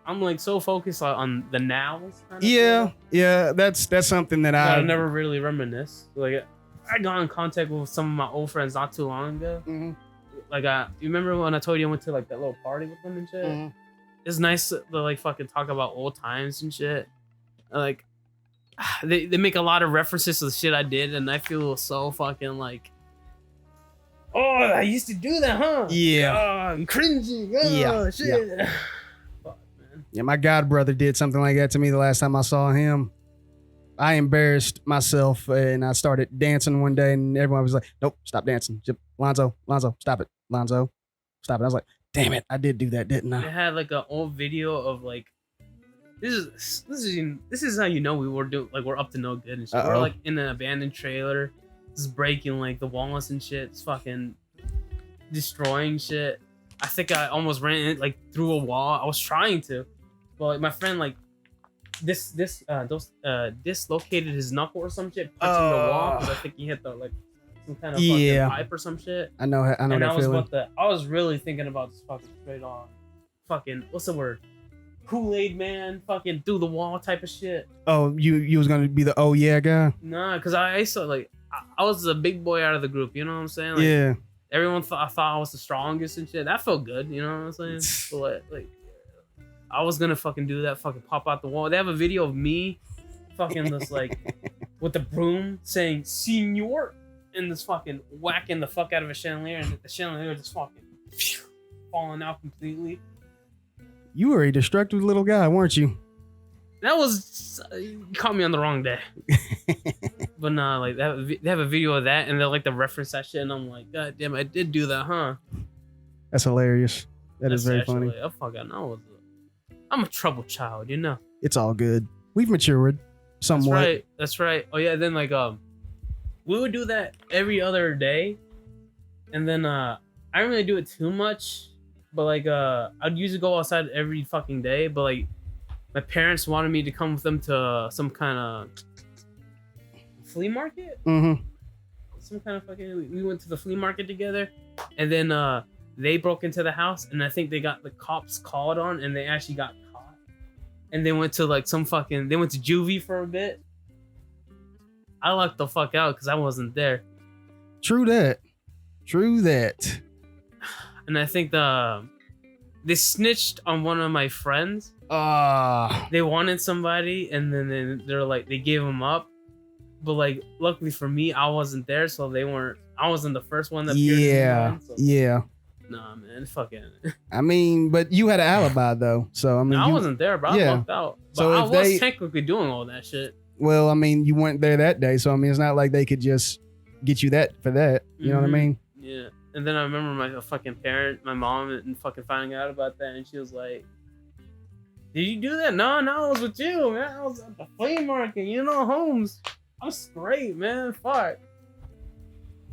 I'm like so focused on the nows. Kind of Yeah, that's something that I I never really reminisce. Like, I got in contact with some of my old friends not too long ago. Mhm. Like, you remember when I told you I went to like that little party with them and shit? Mhm. It's nice to like fucking talk about old times and shit. Like, they make a lot of references to the shit I did, and I feel so fucking like, oh, I used to do that, huh? Yeah. Oh, I'm cringy. Oh, Yeah, shit. Fuck, man. Yeah, my god brother did something like that to me the last time I saw him. I embarrassed myself and I started dancing one day, and everyone was like, "Nope, stop dancing, Lonzo, stop it, Lonzo, stop it." I was like, "Damn it, I did do that, didn't I I?" had like an old video of like, this is how you know we're up to no good and shit. We're Uh-oh. like in an abandoned trailer, just breaking like the walls and shit. It's fucking destroying shit. I think I almost ran like through a wall. I was trying to, but like my friend like dislocated his knuckle or some shit, punching the wall because I think he hit some kind of fucking pipe or some shit. I know And that feeling. I was really thinking about this fucking straight on, fucking what's the word? Kool-Aid man, fucking through the wall type of shit. Oh, you was gonna be the oh yeah guy? Nah, cause I used to like I was the big boy out of the group. You know what I'm saying? Like, Yeah. Everyone thought I was the strongest and shit. That felt good. You know what I'm saying? But like I was gonna fucking do that. Fucking pop out the wall. They have a video of me, fucking just like with the broom saying "Senor," and this fucking whacking the fuck out of a chandelier, and the chandelier just fucking falling out completely. You were a destructive little guy, weren't you? That was you caught me on the wrong day. But nah, like they have a video of that, and they're like the reference that shit, and I'm like, God damn, I did do that, huh? That's hilarious. That's very funny. I fucking know. I'm a troubled child, you know. It's all good. We've matured somewhat. That's right. Oh yeah, then like we would do that every other day, and then I didn't really do it too much, but like I'd usually go outside every fucking day, but like my parents wanted me to come with them to some kind of flea market. Mm-hmm. Some kind of fucking. We went to the flea market together, and then they broke into the house, and I think they got the cops called on, and they actually got caught. And they went to like they went to juvie for a bit. I lucked the fuck out because I wasn't there. True that. And I think they snitched on one of my friends. They wanted somebody, and then they're like they gave him up. But like, luckily for me, I wasn't there, so I wasn't the first one that appeared in line, so. Yeah. Nah, man, fucking. I mean, but you had an alibi though, so I mean, I wasn't there, bro. I walked out. But So I if was they- technically doing all that shit. Well, I mean, you weren't there that day, so I mean, it's not like they could just get you that for that. You know what I Mhm. mean? Yeah. And then I remember my fucking my mom, and fucking finding out about that, and she was like, "Did you do that?" No, I was with you, man. I was at the flea market, Holmes. I'm straight, man. Fuck.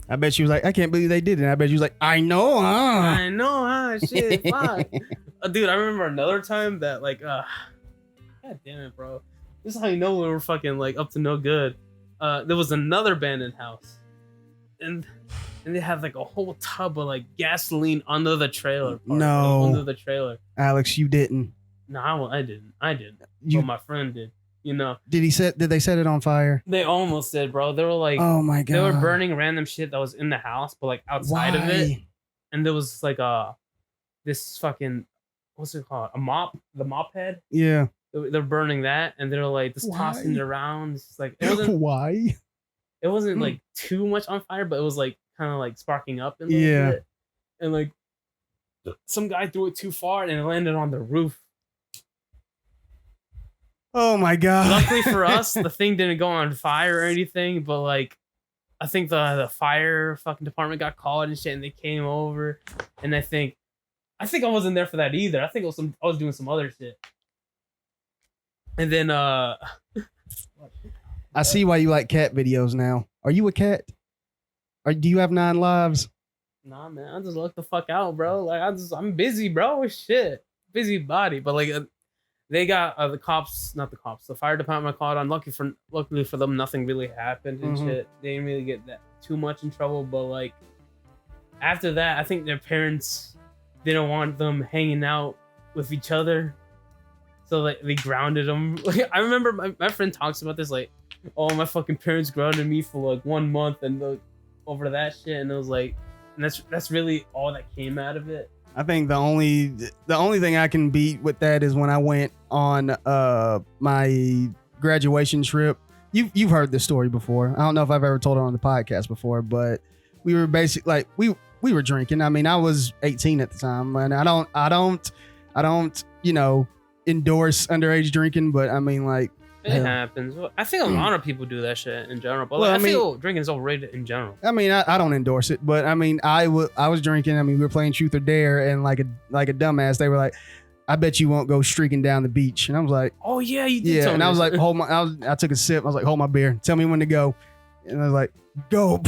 I bet she was like, I can't believe they did it. And I bet she was like, I know, Shit, fuck. Dude, I remember another time that, like, God damn it, bro. This is how you know we were fucking, like, up to no good. There was another abandoned house. And they had, like, a whole tub of, like, gasoline under the trailer. Under the trailer. Alex, you didn't. No, I didn't. But my friend did. Did they set it on fire? They almost did, bro. They were like, oh my god, they were burning random shit that was in the house, but like outside of it. And there was like this fucking, what's it called? The mop head. Yeah. They're burning that, and they're like just tossing it around. It's like it wasn't why. It wasn't like too much on fire, but it was like kind of like sparking up a little bit. And like some guy threw it too far, and it landed on the roof. Oh my god! Luckily for us, the thing didn't go on fire or anything. But like, I think the fire fucking department got called and shit, and they came over. And I think I wasn't there for that either. I think I was doing some other shit. And then I see why you like cat videos now. Are you a cat? Or do you have 9 lives? Nah, man, I just look the fuck out, bro. Like I'm busy, bro. Shit, busy body. But like. They got the fire department called on. Luckily for them, nothing really happened and shit. They didn't really get that too much in trouble. But like after that, I think their parents didn't want them hanging out with each other, so like they grounded them. Like, I remember my friend talks about this, like, oh, my fucking parents grounded me for like 1 month and like over that shit, and it was like, and that's really all that came out of it. I think the only thing I can beat with that is when I went on my graduation trip. You've heard this story before. I don't know if I've ever told it on the podcast before, but we were basically like we were drinking. I mean, I was 18 at the time, and I don't endorse underage drinking, but I mean, like, it happens. I think a lot of people do that shit in general, but I feel drinking is overrated in general. I mean, I don't endorse it, but I mean, I was drinking. I mean, we were playing Truth or Dare, and like a dumbass, they were like, "I bet you won't go streaking down the beach," and I was like, "Oh yeah, you did." Yeah, and I was like, I took a sip. I was like, "Hold my beer. Tell me when to go," and I was like, "Go."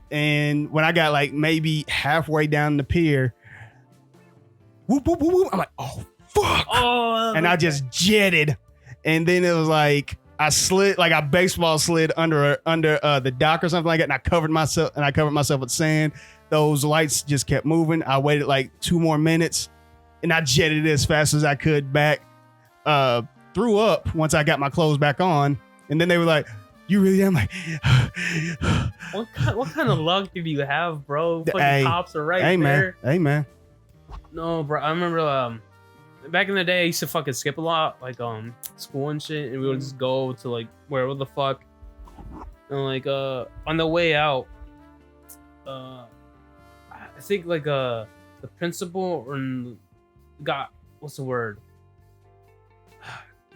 And when I got like maybe halfway down the pier, whoop whoop whoop whoop, I'm like, "Oh." Fuck. Oh, and I just jetted, and then it was like I slid, like I baseball slid under the dock or something like that, and I covered myself with sand. Those lights just kept moving. I waited like 2 more minutes, and I jetted as fast as I could back. Threw up once I got my clothes back on, and then they were like, "You really?" I'm like, what kind of luck did you have, bro? Fucking cops are right there. Hey man. No, bro. I remember back in the day, I used to fucking skip a lot, like school and shit, and we would just go to like wherever the fuck. And like on the way out, I think like the principal got, what's the word?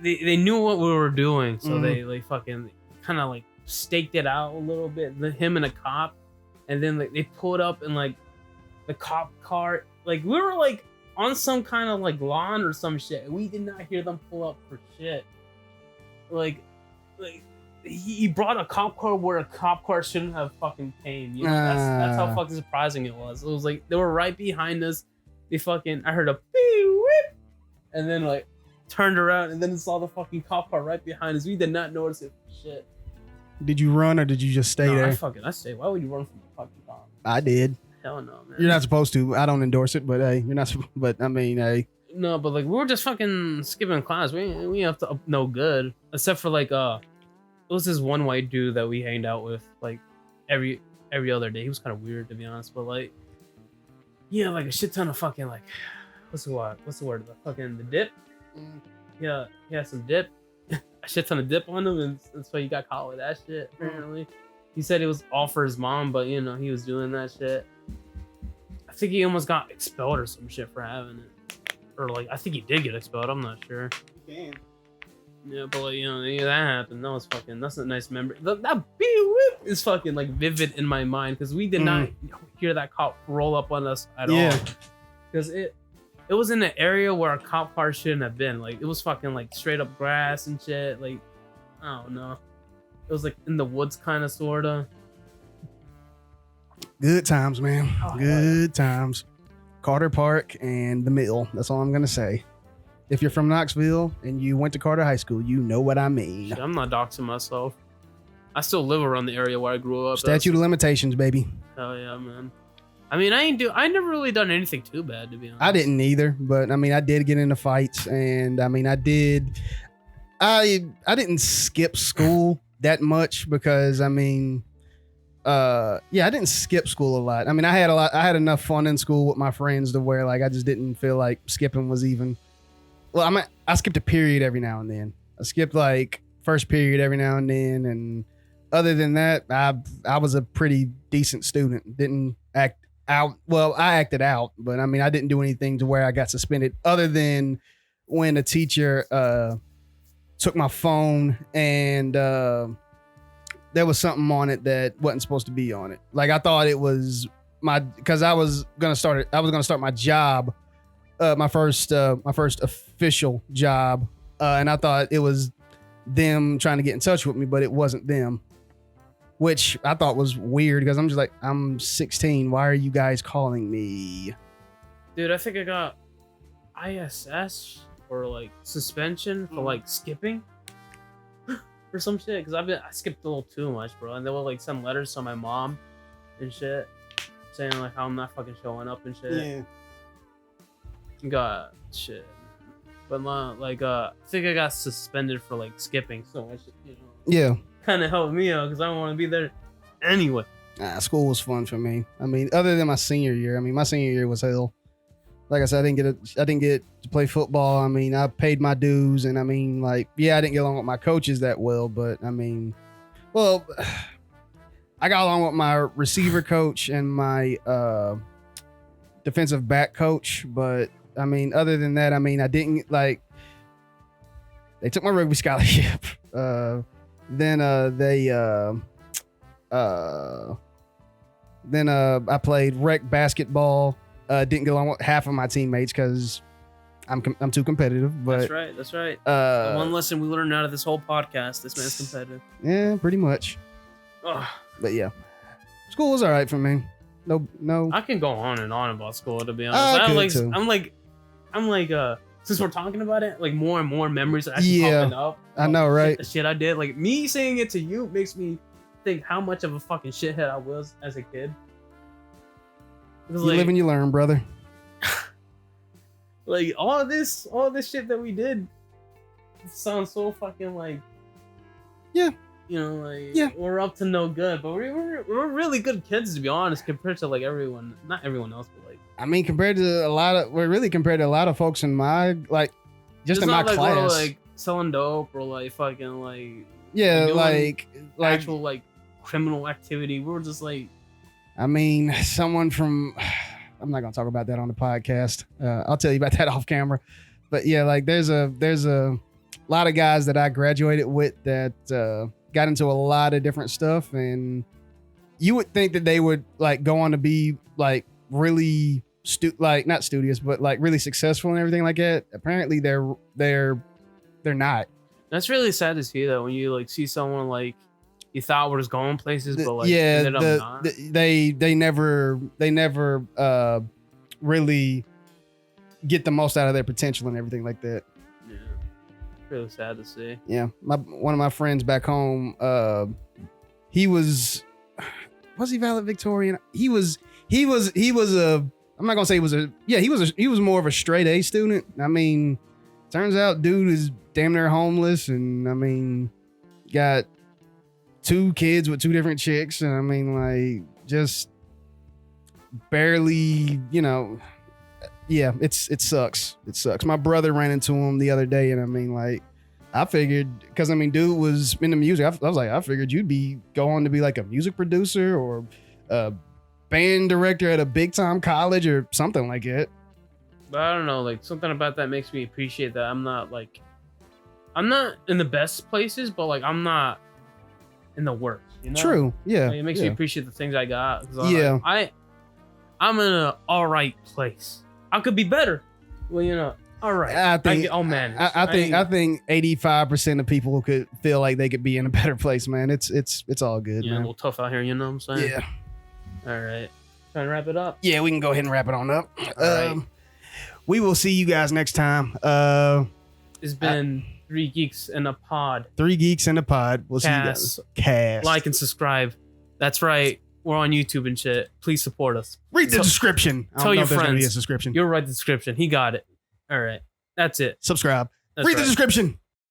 They knew what we were doing, so they like fucking kind of like staked it out a little bit. Him and a cop, and then like they pulled up in like the cop car. Like we were like on some kind of like lawn or some shit. We did not hear them pull up for shit. Like he brought a cop car where a cop car shouldn't have fucking came. That's how fucking surprising it was. It was like they were right behind us. I heard a beep whip, and then like turned around and then saw the fucking cop car right behind us. We did not notice it for shit. Did you run or did you just stay there? I stayed. Why would you run from the fucking cop? I did. Hell no, man. You're not supposed to. I don't endorse it, but hey, you're not. But I mean, hey. No, but like we were just fucking skipping class. We have to no good, except for like it was this one white dude that we hanged out with like every other day. He was kind of weird, to be honest, but like like a shit ton of fucking like what's the word? The dip. Yeah, he had some dip. A shit ton of dip on him, and that's why he got caught with that shit. Apparently, he said it was all for his mom, but he was doing that shit. I think he almost got expelled or some shit for having it. Or like, I think he did get expelled. I'm not sure. Damn. Yeah, but like, that happened. That's a nice memory. That beep whip. is fucking like vivid in my mind because we did not hear that cop roll up on us at all. Because it was in an area where a cop car shouldn't have been. Like it was fucking like straight up grass and shit. Like I don't know. It was like in the woods kind of sorta. Good times, man. Good times. Carter Park and the Mill. That's all I'm gonna say. If you're from Knoxville and you went to Carter High School, you know what I mean. Shit, I'm not doxing myself. I still live around the area where I grew up. Statute of limitations, baby. Hell yeah, man. I mean, I never really done anything too bad, to be honest. I didn't either, but I mean, I did get into fights, and I mean, I didn't skip school that much because I mean, I didn't skip school a lot. I mean, I had enough fun in school with my friends to where like I just didn't feel like skipping was even. Well, I skipped a period every now and then. I skipped like first period every now and then, and other than that, I was a pretty decent student. Didn't act out. Well, I acted out, but I mean, I didn't do anything to where I got suspended other than when a teacher took my phone and there was something on it that wasn't supposed to be on it. Like I thought it was because I was gonna start my job, my first official job, and I thought it was them trying to get in touch with me, but it wasn't them, which I thought was weird because I'm just like, I'm 16. Why are you guys calling me? Dude, I think I got ISS or like suspension for like skipping or some shit because I skipped a little too much, bro. And they would like send letters to my mom and shit saying like how I'm not fucking showing up and shit. Yeah. Got shit. But like I think I got suspended for like skipping, so I should, Yeah. kind of helped me out because I don't want to be there anyway. School was fun for me. I mean, other than my senior year. I mean, my senior year was hell. Like I said, I didn't get to play football. I mean, I paid my dues, and I mean, like, yeah, I didn't get along with my coaches that well, but I mean, well, I got along with my receiver coach and my defensive back coach, but I mean, other than that, I mean, I didn't like. They took my rugby scholarship. Then I played rec basketball. Didn't get along with half of my teammates because I'm too competitive. But that's right. The one lesson we learned out of this whole podcast: this man's competitive. Yeah, pretty much. Ugh. But yeah, school was all right for me. No. I can go on and on about school, to be honest. I'm like since we're talking about it, like more and more memories are actually popping up. I know, right? The shit I did, like me saying it to you makes me think how much of a fucking shithead I was as a kid. You live and you learn, brother. Like all this shit that we did sounds so fucking like, yeah, we're up to no good, but we're really good kids, to be honest, compared to like everyone, not everyone else, but like, I mean, compared to a lot of folks in my like, just in my class, we're, like selling dope or like fucking like, like actual like criminal activity. We were just like, I mean, someone from, I'm not gonna talk about that on the podcast. I'll tell you about that off camera. But yeah, like there's a lot of guys that I graduated with that got into a lot of different stuff, and you would think that they would like go on to be like really not studious, but like really successful and everything like that. Apparently, they're not. That's really sad to see though when you like see someone like you thought was going places, but like ended up not. They never really get the most out of their potential and everything like that. Yeah, really sad to see. Yeah, one of my friends back home, he was he valedictorian? He was a. I'm not gonna say he was more of a straight A student. I mean, turns out dude is damn near homeless, and I mean, got 2 kids with 2 different chicks, and I mean, like, just barely, yeah, it sucks. It sucks. My brother ran into him the other day, and I mean, like, I figured, because I mean, dude was into music. I was like, I figured you'd be going to be like a music producer or a band director at a big time college or something like that. But I don't know, like, something about that makes me appreciate that I'm not in the best places, but like I'm not in the worst. You know? True. Yeah. Like, it makes me appreciate the things I got. Yeah. I'm in an all right place. I could be better. Well, you know, all right. I think. I think 85% of people could feel like they could be in a better place, man. It's all good. Yeah, man. a little tough out here. You know what I'm saying? Yeah. All right. Trying to wrap it up. Yeah, we can go ahead and wrap it on up. Right. We will see you guys next time. It's been 3 Geeks in a Pod. 3 Geeks in a Pod. We'll see you guys. Cast. Like and subscribe. That's right. We're on YouTube and shit. Please support us. Read the description. Tell your friends. Description. You'll write the description. He got it. All right. That's it. Subscribe. That's Read the right. description.